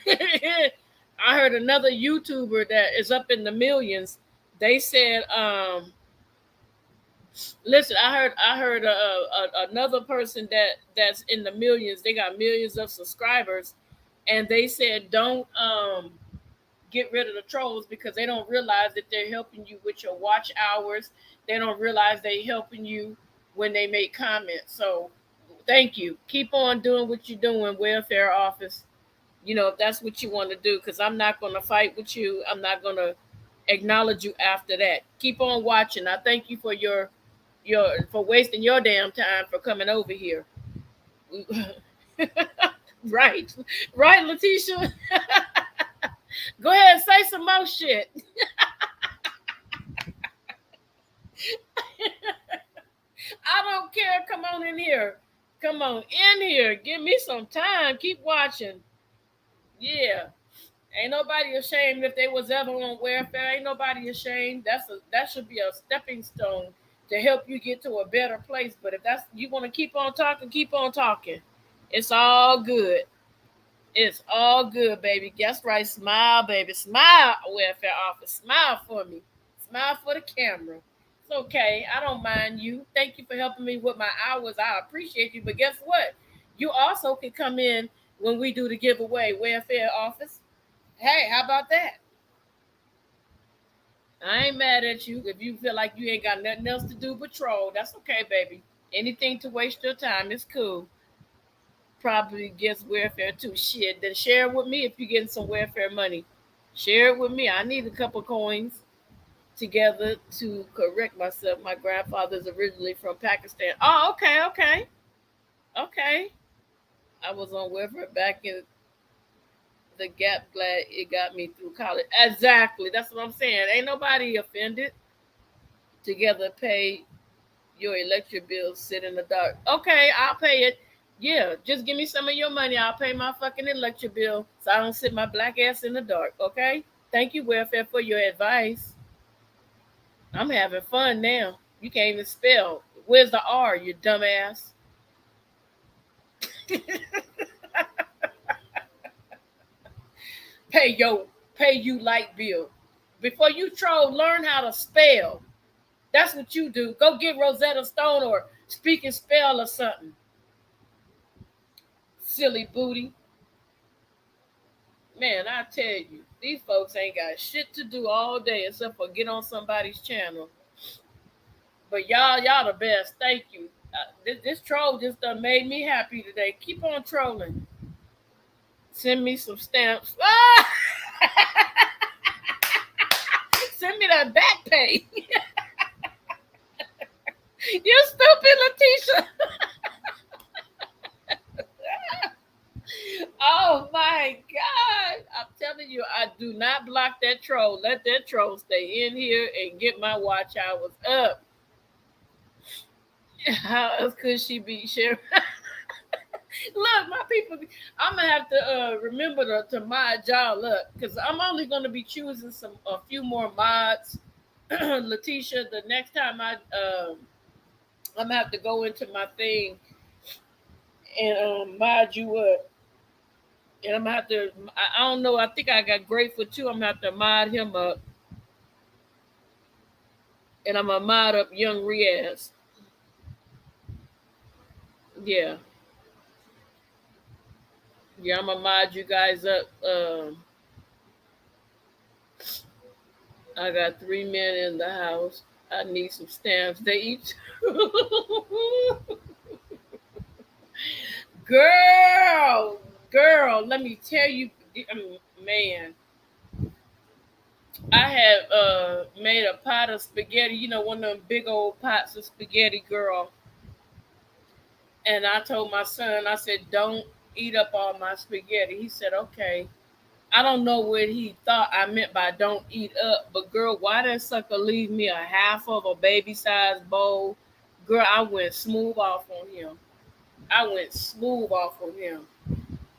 I heard another YouTuber that is up in the millions. They said, listen, I heard another person that's in the millions. They got millions of subscribers, and they said don't get rid of the trolls because they don't realize that they're helping you with your watch hours. They don't realize they're helping you when they make comments. So thank you. Keep on doing what you're doing, welfare office. If that's what you want to do, because I'm not going to fight with you. I'm not going to acknowledge you after that. Keep on watching. I thank you for your for wasting your damn time for coming over here. Right, right, Letitia. Go ahead and say some more shit. I don't care. Come on in here. Come on in here. Give me some time. Keep watching. Yeah. Ain't nobody ashamed if they was ever on welfare. Ain't nobody ashamed. That should be a stepping stone to help you get to a better place. But if that's you want to keep on talking, keep on talking. It's all good. It's all good, baby. Guess right. Smile, baby. Smile, welfare office. Smile for me. Smile for the camera. It's okay. I don't mind you. Thank you for helping me with my hours. I appreciate you. But guess what? You also can come in when we do the giveaway welfare office. Hey, how about that? I ain't mad at you if you feel like you ain't got nothing else to do but troll. That's okay, baby. Anything to waste your time is cool. Probably gets welfare too. Shit, then share it with me if you're getting some welfare money. Share it with me. I need a couple coins together to correct myself. My grandfather's originally from Pakistan. Oh, okay, okay, okay. I was on welfare back in the gap. Glad it got me through college. Exactly. That's what I'm saying. Ain't nobody offended. Together pay your electric bill, sit in the dark. Okay, I'll pay it. Yeah, just give me some of your money. I'll pay my fucking electric bill so I don't sit my black ass in the dark. Okay? Thank you, welfare, for your advice. I'm having fun now. You can't even spell. Where's the R, you dumbass? pay your pay you light bill. Before you troll, learn how to spell. That's what you do. Go get Rosetta Stone or speak and spell or something. Silly booty. Man, I tell you, these folks ain't got shit to do all day except for get on somebody's channel. But y'all the best. Thank you. This troll just done made me happy today. Keep on trolling. Send me some stamps. Ah! Send me that back pay. You stupid Letitia. Oh my God. I'm telling you, I do not block that troll. Let that troll stay in here and get my watch hours up. How else could she be sharing? Look, my people, I'm gonna have to remember to mod y'all up because I'm only gonna be choosing a few more mods. Letitia, the next time I'm gonna have to go into my thing and mod you up. And I'm gonna have to. I don't know. I think I got Grateful too. I'm gonna have to mod him up, and I'm gonna mod up Young Riaz. Yeah, yeah. I'm gonna mod you guys up. I got 3 men in the house. I need some stamps. They each. girl, girl. Let me tell you, man. I had made a pot of spaghetti. You know, one of them big old pots of spaghetti, girl. And I told my son, I said, don't eat up all my spaghetti. He said, okay. I don't know what he thought I meant by don't eat up, but girl, why that sucker leave me a half of a baby sized bowl? Girl, I went smooth off on him. I went smooth off on him.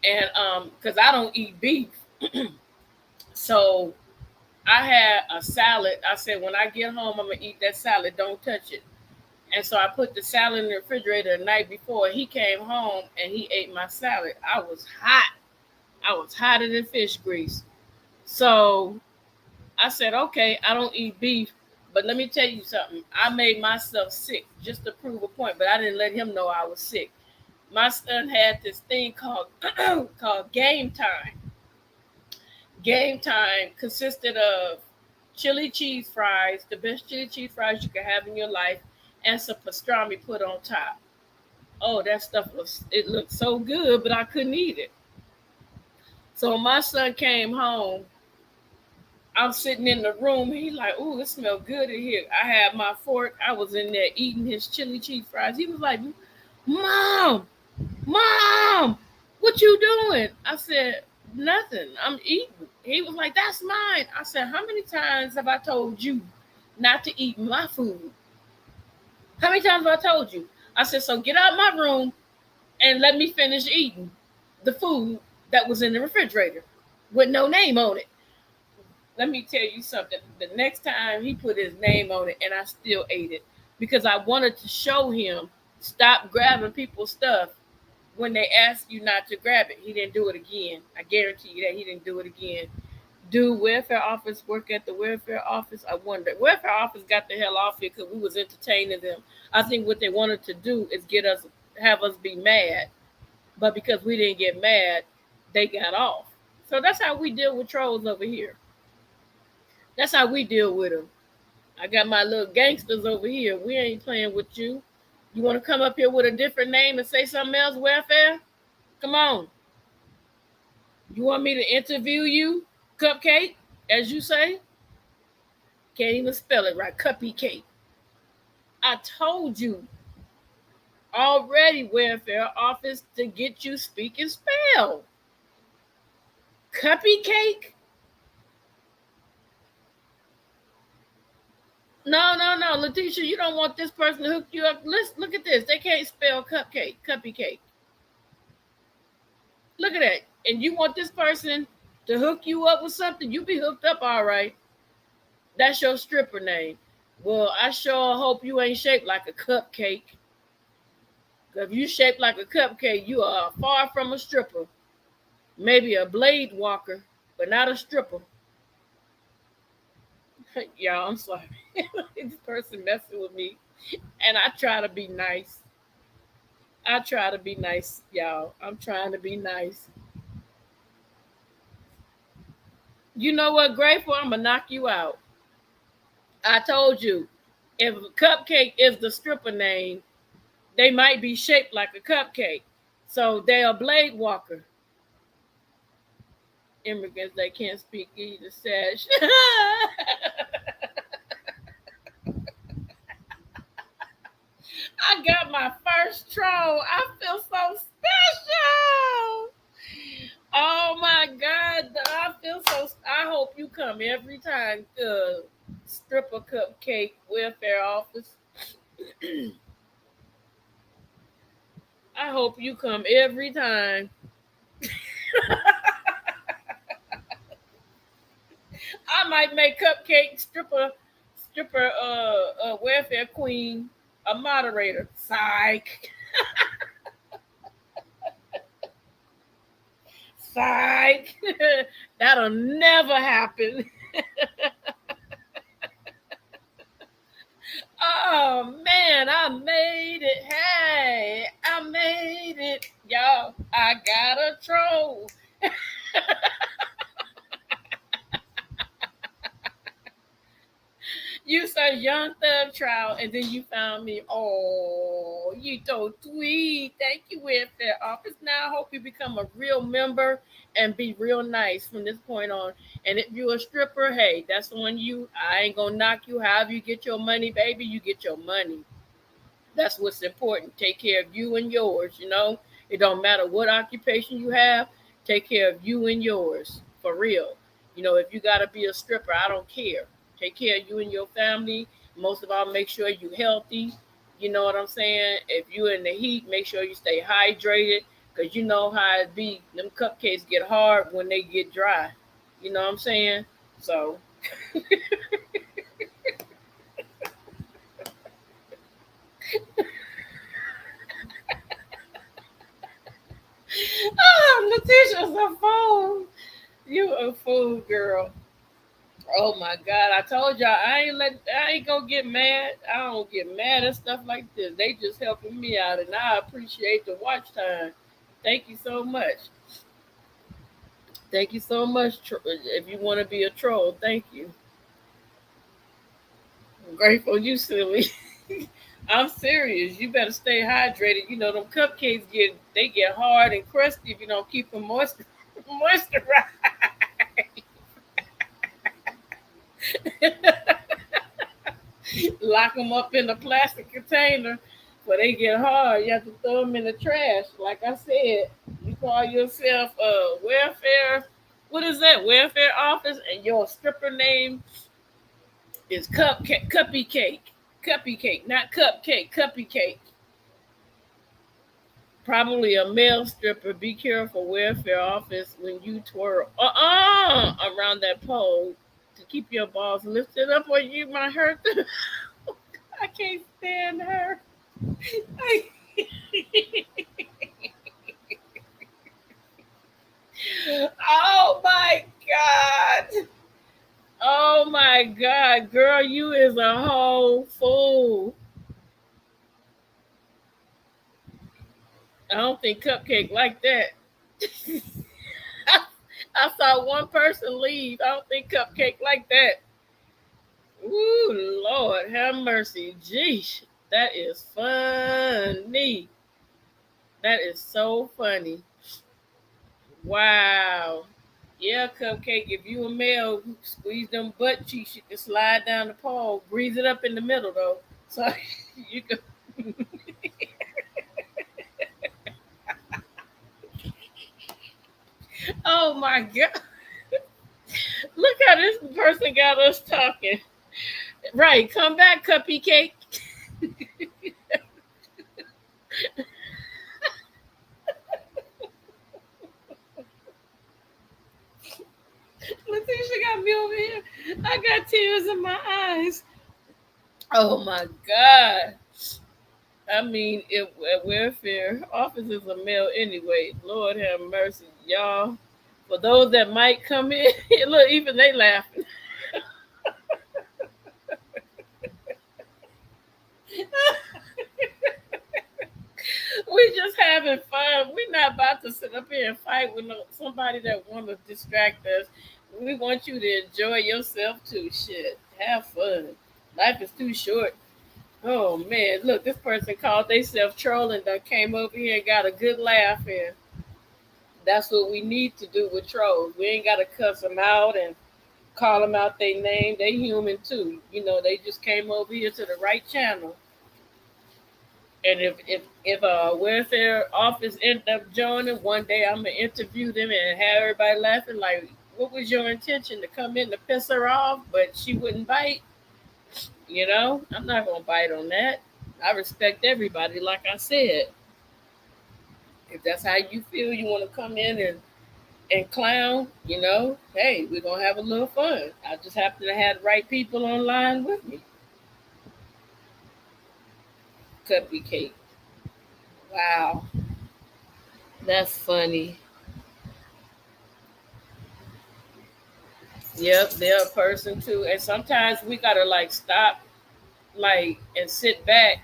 And because I don't eat beef. So I had a salad. I said, when I get home, I'm gonna eat that salad. Don't touch it. And so I put the salad in the refrigerator the night before. He came home and he ate my salad. I was hot. I was hotter than fish grease. So I said, okay, I don't eat beef, but let me tell you something. I made myself sick just to prove a point, but I didn't let him know I was sick. My son had this thing called called Game Time. Game Time consisted of chili cheese fries, the best chili cheese fries you could have in your life, and some pastrami put on top. Oh, that stuff it looked so good, but I couldn't eat it. So when my son came home, I'm sitting in the room. He like, ooh, it smells good in here. I had my fork. I was in there eating his chili cheese fries. He was like, Mom, Mom, what you doing? I said, nothing. I'm eating. He was like, that's mine. I said, how many times have I told you not to eat my food? How many times have I told you? I said, so get out of my room and let me finish eating the food that was in the refrigerator with no name on it. Let me tell you something. The next time he put his name on it and I still ate it because I wanted to show him stop grabbing people's stuff when they ask you not to grab it. He didn't do it again. I guarantee you that he didn't do it again. Do welfare office work at the welfare office? I wonder. Welfare office got the hell off here because we was entertaining them. I think what they wanted to do is have us be mad But because we didn't get mad, they got off. So that's how we deal with trolls over here. That's how we deal with them. I got my little gangsters over here. We ain't playing with you. You want to come up here with a different name and say something else, welfare? Come on. You want me to interview you, cupcake, as you say? Can't even spell it right. Cuppy cake. I told you already, welfare office, to get you speak and spell. Cuppy cake? No. Letitia, you don't want this person to hook you up. Let's look at this. They can't spell cupcake, cuppy cake. Look at that. And you want this person to hook you up with something? You be hooked up all right. That's your stripper name. Well, I sure hope you ain't shaped like a cupcake. If you shaped like a cupcake, you are far from a stripper. Maybe a blade walker, but not a stripper. Y'all, I'm sorry. This person messing with me. And I try to be nice. I try to be nice, y'all. I'm trying to be nice. You know what, Grateful? I'm going to knock you out. I told you, if cupcake is the stripper name, they might be shaped like a cupcake. So they're a blade walker. Immigrants, they can't speak either. Sash. I got my first troll. I feel so special. Oh my God. I feel so. I hope you come every time to Stripper Cupcake Welfare Office. I hope you come every time. I might make Cupcake stripper welfare queen a moderator. Psych. Psych. That'll never happen. Oh man, I made it. Hey, I made it. Y'all, I got a troll. You said young thug trial, and then you found me. Oh, you so sweet. Thank you, welfare office. Now I hope you become a real member and be real nice from this point on. And if you're a stripper, hey, that's on you. I ain't gonna knock you. However you get your money, baby, you get your money. That's what's important. Take care of you and yours. It don't matter what occupation you have. Take care of you and yours for real. If you gotta be a stripper, I don't care. Take care of you and your family. Most of all, make sure you healthy. You know what I'm saying? If you in the heat, make sure you stay hydrated, because you know how it be. Them cupcakes get hard when they get dry. You know what I'm saying? So Letitia's a fool. You a fool, girl. Oh my God! I told y'all I ain't gonna get mad. I don't get mad at stuff like this. They just helping me out, and I appreciate the watch time. Thank you so much. Thank you so much. If you want to be a troll, thank you. I'm grateful you silly. I'm serious. You better stay hydrated. Them cupcakes get hard and crusty if you don't keep them moisturized. Lock them up in a plastic container where they get hard. You have to throw them in the trash. Like I said, you call yourself a welfare. What is that? Welfare office, and your stripper name is Cuppy Cake. Cuppy Cake, not cupcake. Cuppy Cake. Probably a male stripper. Be careful, welfare office, when you twirl around that pole to keep your balls lifted up, or you might hurt them. I can't stand her. Oh my God. Oh my God, girl, you is a whole fool. I don't think Cupcake like that. I saw one person leave. I don't think Cupcake like that. Ooh, Lord, have mercy. Jeez, that is funny. That is so funny. Wow. Yeah, Cupcake, if you a male, squeeze them butt cheeks, you can slide down the pole. Breeze it up in the middle, though. So you can. Oh, my God. Look how this person got us talking. Right, come back, Cuppy Cake. Letitia got me over here. I got tears in my eyes. Oh my God. I mean, if at welfare office is a male anyway. Lord have mercy, y'all. For those that might come in, look, even they laughing. We just having fun. We're not about to sit up here and fight with somebody that want to distract us. We want you to enjoy yourself too. Shit, have fun. Life is too short. Oh man, look, this person called themselves trolling. That came over here and got a good laugh in. That's what we need to do with trolls. We ain't gotta cuss them out and call them out their name. They human too. You know, they just came over here to the right channel. And if a welfare office end up joining one day, I'm gonna interview them and have everybody laughing. Like, what was your intention to come in to piss her off, but she wouldn't bite? You know, I'm not gonna bite on that. I respect everybody. Like I said, if that's how you feel, you want to come in and clown. You know, hey, we're gonna have a little fun. I just happen to have the right people online with me. Cupcake. Wow, that's funny. Yep, they're a person too. And sometimes we gotta like stop, like, and sit back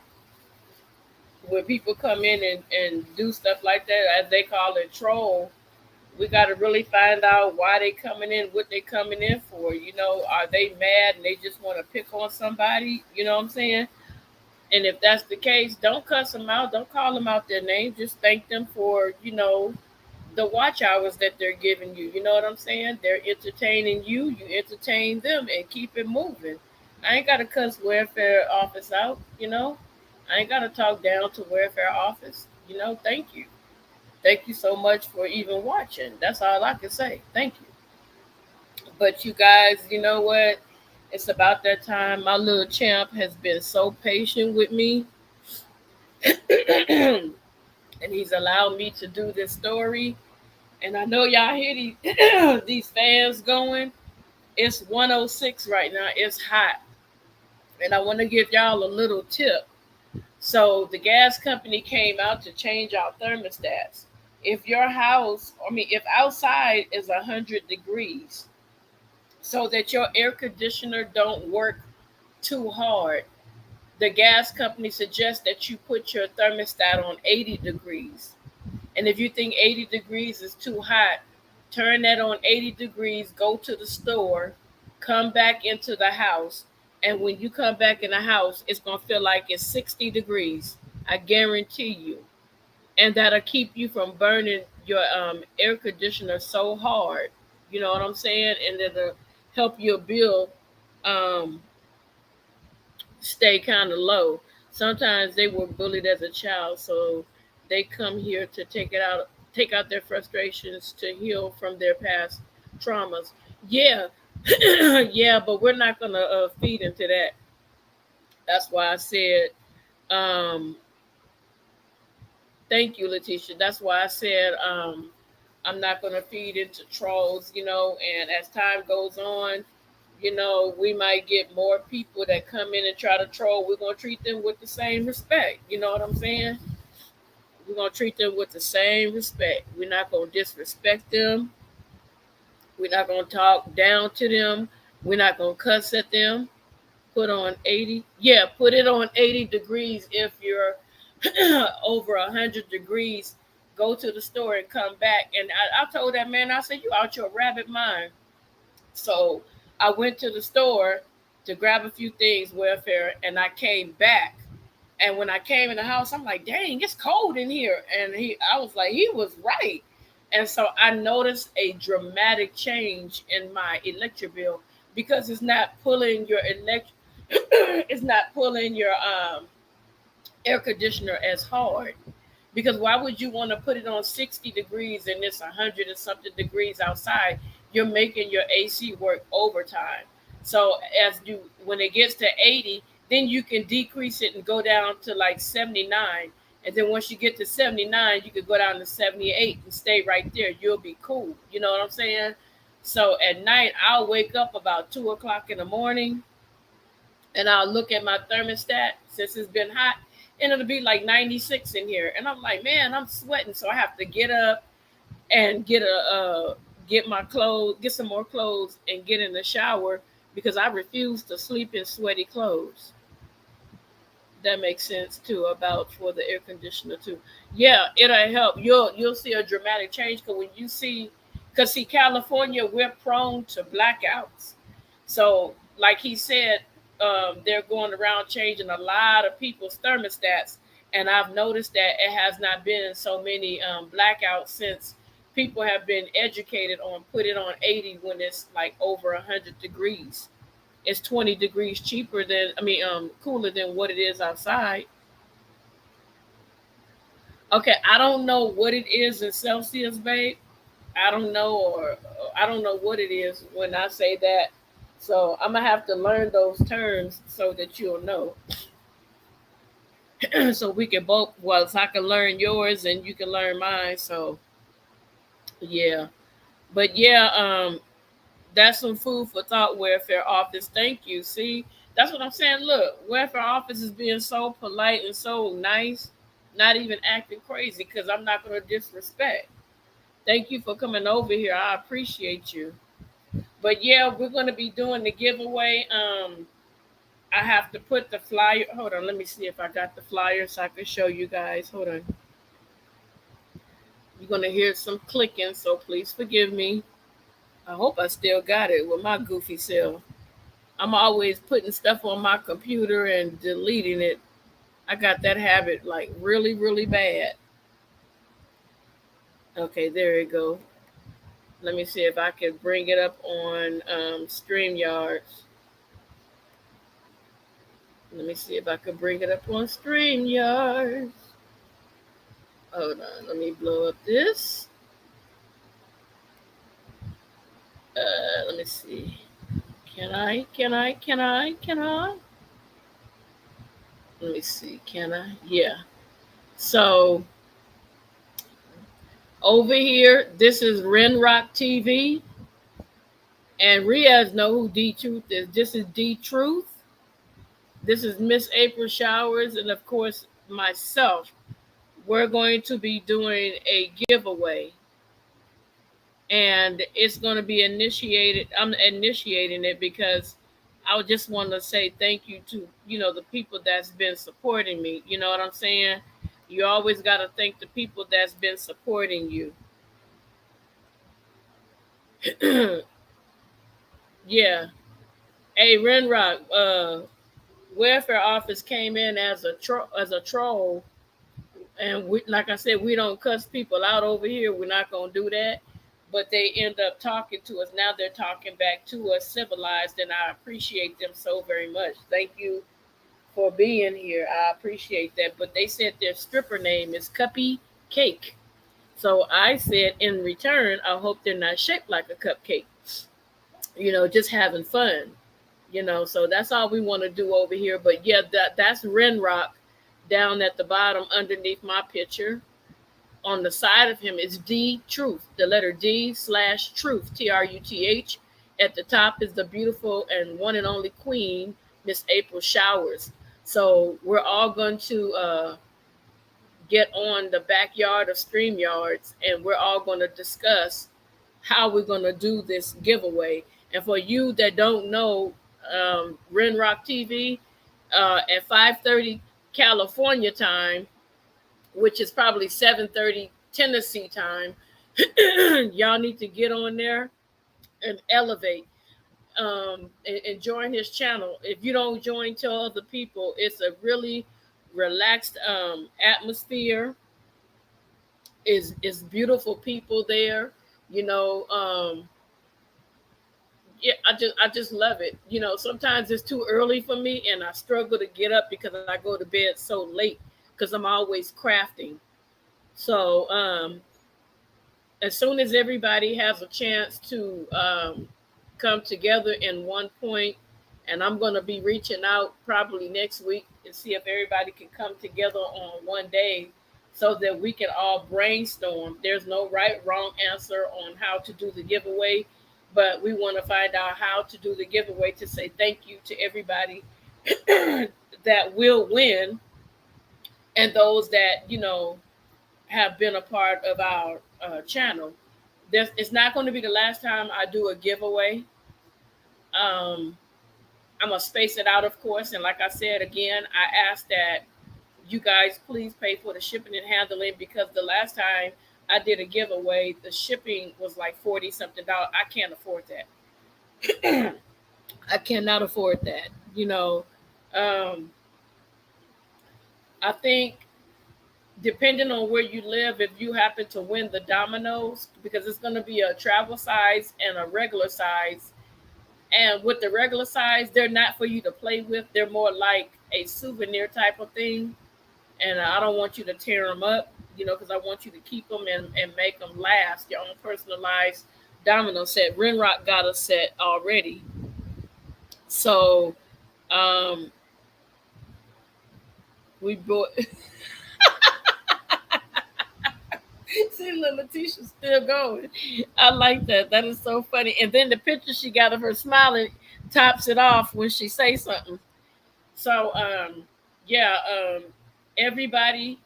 when people come in and do stuff like that, as they call it, troll. We gotta really find out why they coming in, what they coming in for. You know, are they mad and they just want to pick on somebody? You know what I'm saying? And if that's the case, don't cuss them out. Don't call them out their name. Just thank them for, the watch hours that they're giving you. You know what I'm saying? They're entertaining you, you entertain them, and keep it moving. I ain't got to cuss welfare office out, you know? I ain't got to talk down to welfare office. You know, thank you. Thank you so much for even watching. That's all I can say. Thank you. But you guys, you know what? It's about that time. My little champ has been so patient with me, and he's allowed me to do this story. And I know y'all hear these fans going. It's 106 right now. It's hot. And I want to give y'all a little tip. So the gas company came out to change out thermostats. If your house, if outside is 100 degrees, so that your air conditioner don't work too hard, the gas company suggests that you put your thermostat on 80 degrees. And if you think 80 degrees is too hot, turn that on 80 degrees, go to the store, come back into the house. And when you come back in the house, it's going to feel like it's 60 degrees. I guarantee you. And that'll keep you from burning your air conditioner so hard. You know what I'm saying? And it'll help your bill um, stay kind of low. Sometimes they were bullied as a child, so they come here to take out their frustrations to heal from their past traumas. Yeah, yeah, but we're not gonna feed into that. That's why I said, um, thank you, Letitia. That's why I said, I'm not gonna feed into trolls, and as time goes on, we might get more people that come in and try to troll. We're gonna treat them with the same respect. You know what I'm saying? We're gonna treat them with the same respect. We're not gonna disrespect them. We're not gonna talk down to them. We're not gonna cuss at them. Put on 80. Yeah, put it on 80 degrees if you're over 100 degrees, go to the store and come back. And I told that man, I said, you out your rabbit mind. So I went to the store to grab a few things, welfare, and I came back. And when I came in the house, I'm like, dang, it's cold in here. And I was like, he was right. And so I noticed a dramatic change in my electric bill because it's not pulling your it's not pulling your air conditioner as hard. Because why would you want to put it on 60 degrees and it's 100 and something degrees outside? You're making your AC work overtime. So as you when it gets to 80, then you can decrease it and go down to like 79. And then once you get to 79, you could go down to 78 and stay right there. You'll be cool. You know what I'm saying? So at night, I'll wake up about 2 o'clock in the morning and I'll look at my thermostat since it's been hot, and it'll be like 96 in here. And I'm like, man, I'm sweating. So I have to get up and get my clothes, get some more clothes, and get in the shower because I refuse to sleep in sweaty clothes. That makes sense too about for the air conditioner too. Yeah, it'll help. You'll see a dramatic change because when you see, because see California, we're prone to blackouts. So like he said, they're going around changing a lot of people's thermostats, and I've noticed that it has not been so many blackouts since people have been educated on put it on 80 when it's like over 100 degrees. It's 20 degrees cheaper than cooler than what it is outside. Okay, I don't know what it is in Celsius, babe. I don't know, or I don't know what it is when I say that. So I'm gonna have to learn those terms so that you'll know. So we can both, well, so I can learn yours and you can learn mine. So yeah, but yeah, that's some food for thought, welfare office. Thank you. See, that's what I'm saying. Look, welfare office is being so polite and so nice, not even acting crazy because I'm not going to disrespect. Thank you for coming over here. I appreciate you. But yeah, we're going to be doing the giveaway. I have to put the flyer. Hold on, let me see if I got the flyer so I can show you guys. Hold on. You're going to hear some clicking, so please forgive me. I hope I still got it with my goofy self. I'm always putting stuff on my computer and deleting it. I got that habit like really, really bad. Okay, there you go. Let me see if I can bring it up on StreamYard. Let me see if I can bring it up on StreamYard. Hold on, let me blow up this. Let me see. Can I? Can I? Can I? Can I? Let me see. Can I? Yeah. So over here, this is Renrock TV, and Riaz know who D Truth is. This is D Truth. This is Miss April Showers, and of course myself. We're going to be doing a giveaway, and it's going to be initiated. I'm initiating it because I would just want to say thank you to the people that's been supporting me. You know what I'm saying? You always got to thank the people that's been supporting you. Yeah. Hey, Renrock, welfare office came in as a troll, and like I said, we don't cuss people out over here. We're not gonna do that. But they end up talking to us. Now they're talking back to us civilized, and I appreciate them so very much. Thank you for being here. I appreciate that. But they said their stripper name is Cuppy Cake. So I said in return, I hope they're not shaped like a cupcake. Just having fun. So that's all we want to do over here. But yeah, that's Renrock down at the bottom underneath my picture. On the side of him is D Truth, the letter D/Truth, TRUTH. At the top is the beautiful and one and only queen, Miss April Showers. So we're all going to get on the backyard of StreamYards, and we're all going to discuss how we're going to do this giveaway. And for you that don't know, Renrock TV at 5:30 California time, which is probably 7:30 Tennessee time. Y'all need to get on there and elevate, and join his channel. If you don't join, tell other people. It's a really relaxed atmosphere. Is beautiful people there. You know, yeah, I just love it. You know, sometimes it's too early for me, and I struggle to get up because I go to bed so late because I'm always crafting. So as soon as everybody has a chance to come together in one point, and I'm going to be reaching out probably next week and see if everybody can come together on one day so that we can all brainstorm. There's no right, wrong answer on how to do the giveaway, but we want to find out how to do the giveaway to say thank you to everybody that will win and those that, have been a part of our channel. It's not going to be the last time I do a giveaway. Um, I'm gonna space it out, of course, and like I said again, I ask that you guys please pay for the shipping and handling because the last time I did a giveaway, the shipping was like 40 something dollars. I can't afford that. I cannot afford that. Um, I think depending on where you live, if you happen to win the dominoes, because it's going to be a travel size and a regular size. And with the regular size, they're not for you to play with. They're more like a souvenir type of thing. And I don't want you to tear them up, because I want you to keep them and make them last. Your own personalized domino set. Renrock got a set already. So um, we brought. See, little Letitia's still going. I like that. That is so funny. And then the picture she got of her smiling tops it off when she say something. So, yeah, everybody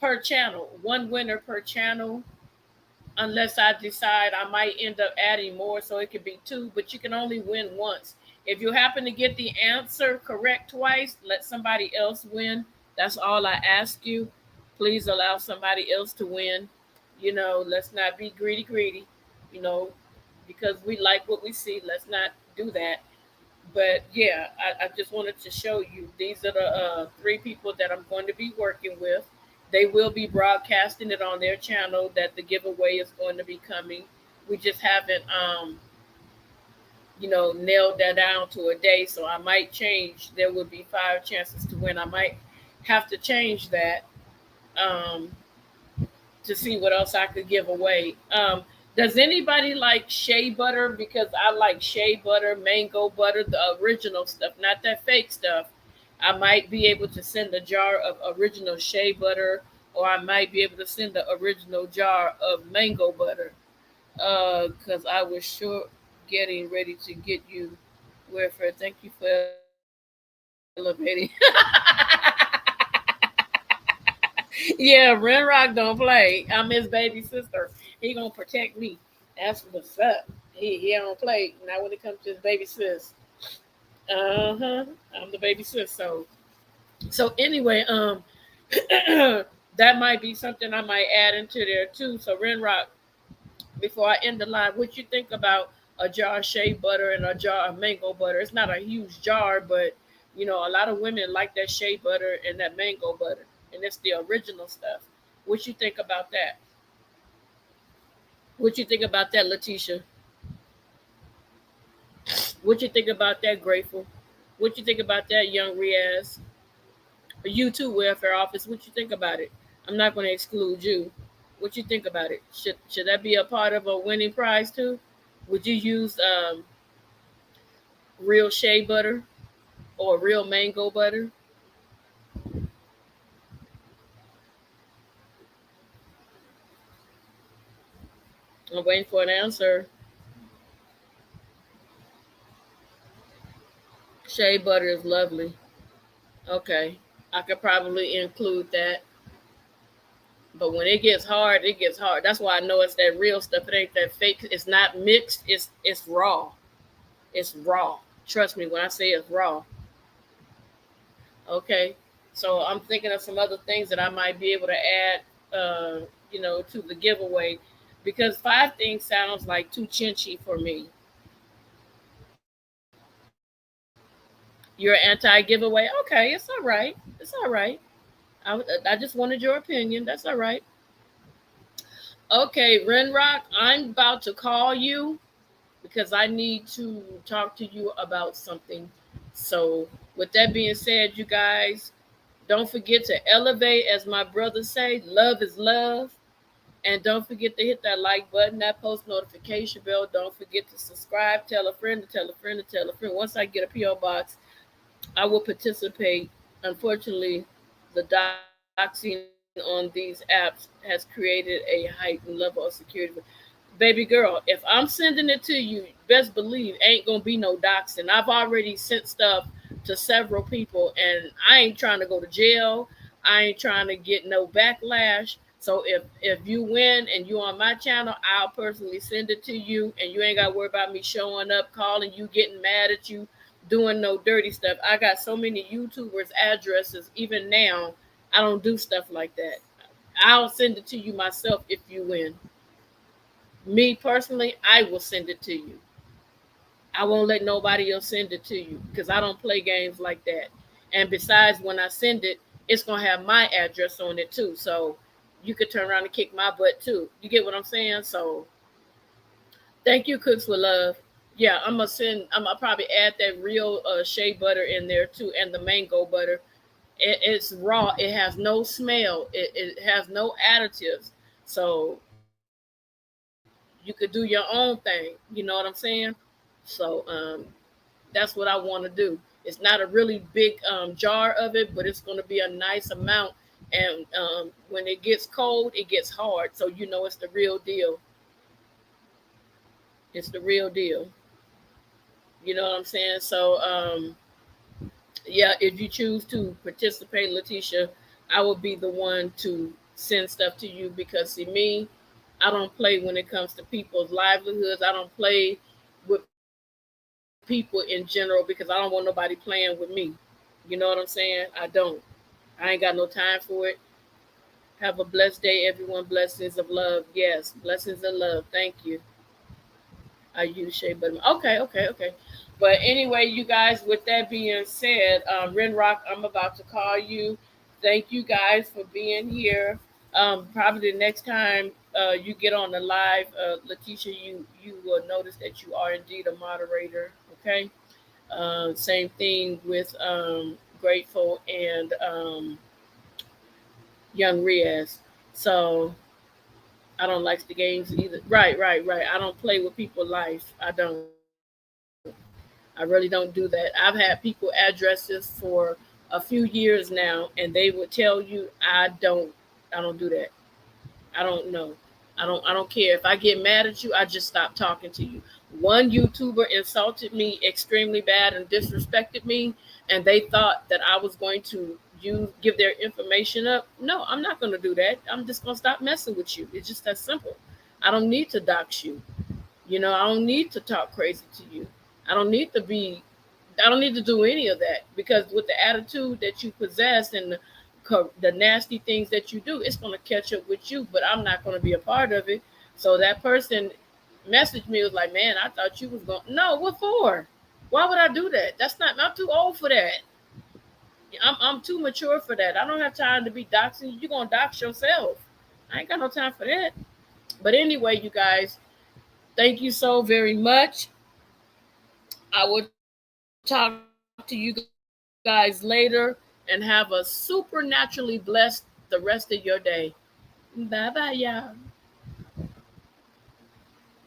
per channel, one winner per channel. Unless I decide I might end up adding more, so it could be two. But you can only win once. If you happen to get the answer correct twice, let somebody else win. That's all I ask you. Please allow somebody else to win. Let's not be greedy, you know, because we like what we see. Let's not do that. But yeah, I just wanted to show you these are the three people that I'm going to be working with. They will be broadcasting it on their channel that the giveaway is going to be coming. We just haven't, nailed that down to a day. So I might change. There would be 5 chances to win. I might have to change that. Um, to see what else I could give away. Does anybody like shea butter? Because I like shea butter, mango butter, the original stuff, not that fake stuff. I might be able to send a jar of original shea butter, or I might be able to send the original jar of mango butter. Because I was sure getting ready to get you where for. Thank you for elevating. Yeah, Ren Rock don't play. I'm his baby sister. He gonna protect me. That's what's up. He don't play. Not when it comes to his baby sis. Uh-huh. I'm the baby sis. So anyway, that might be something I might add into there too. So Ren Rock, before I end the line, what you think about a jar of shea butter and a jar of mango butter? It's not a huge jar, but a lot of women like that shea butter and that mango butter, and it's the original stuff. What you think about that? What you think about that, Letitia? What you think about that, Grateful? What you think about that, Young Riaz? You too, Welfare Office. What you think about it? I'm not going to exclude you. What you think about it? Should that be a part of a winning prize too? Would you use real shea butter or real mango butter? I'm waiting for an answer. Shea butter is lovely. Okay. I could probably include that. But when it gets hard, it gets hard. That's why I know it's that real stuff. It ain't that fake. It's not mixed. It's raw. It's raw. Trust me when I say it's raw. Okay. So I'm thinking of some other things that I might be able to add, to the giveaway, because 5 things sounds like too chinchy for me. You're anti-giveaway. Okay, it's all right. It's all right. I just wanted your opinion. That's all right. Okay, Renrock, I'm about to call you because I need to talk to you about something. So, with that being said, you guys, don't forget to elevate, as my brothers say. Love is love. And don't forget to hit that like button, that post notification bell. Don't forget to subscribe. Tell a friend to tell a friend to tell a friend. Once I get a P.O. box, I will participate. Unfortunately, the doxing on these apps has created a heightened level of security. Baby girl, if I'm sending it to you, best believe ain't gonna be no doxing. I've already sent stuff to several people, and I ain't trying to go to jail. I ain't trying to get no backlash. So if you win and you on my channel, I'll personally send it to you, and you ain't got to worry about me showing up, calling you, getting mad at you, doing no dirty stuff. I got so many YouTubers' addresses. Even now, I don't do stuff like that. I'll send it to you myself if you win. Me personally, I will send it to you. I won't let nobody else send it to you because I don't play games like that. And besides, when I send it, it's gonna have my address on it too. So you could turn around and kick my butt too. You get what I'm saying? So thank you, Cooks with Love. Yeah, I'm gonna send. I'm gonna probably add that real shea butter in there too, and the mango butter. It's raw. It has no smell. It has no additives. So you could do your own thing. You know what I'm saying? So that's what I want to do. It's not a really big jar of it, but it's going to be a nice amount. And when it gets cold, it gets hard. So you know it's the real deal. It's the real deal. You know what I'm saying? So yeah, if you choose to participate, Letitia, I will be the one to send stuff to you because see me, I don't play when it comes to people's livelihoods. I don't play with people in general because I don't want nobody playing with me. You know what I'm saying? I don't. I ain't got no time for it. Have a blessed day, everyone. Blessings of love. Yes, blessings of love. Thank you. I use shea butter. Okay. But anyway, you guys, with that being said, Renrock, I'm about to call you. Thank you guys for being here. Probably the next time you get on the live, Letitia, you will notice that you are indeed a moderator. Okay. Same thing with Grateful and Young Riaz. So I don't like the games either. Right. I don't play with people's life. I don't. I really don't do that. I've had people addresses for a few years now, and they would tell you I don't do that. I don't know. I don't care. If I get mad at you, I just stop talking to you. One YouTuber insulted me extremely bad and disrespected me, and they thought that I was going to give their information up. No, I'm not going to do that. I'm just going to stop messing with you. It's just that simple. I don't need to dox you. I don't need to talk crazy to you. I don't need to be I don't need to do any of that because with the attitude that you possess and the nasty things that you do, it's going to catch up with you. But I'm not going to be a part of it. So that person messaged me was like, "Man, I thought you was going." No, what for? Why would I do that? That's not. I'm too old for that. I'm too mature for that. I don't have time to be doxing you. You're gonna dox yourself. I ain't got no time for that. But anyway, you guys, thank you so very much. I will talk to you guys later and have a supernaturally blessed the rest of your day. Bye bye, y'all.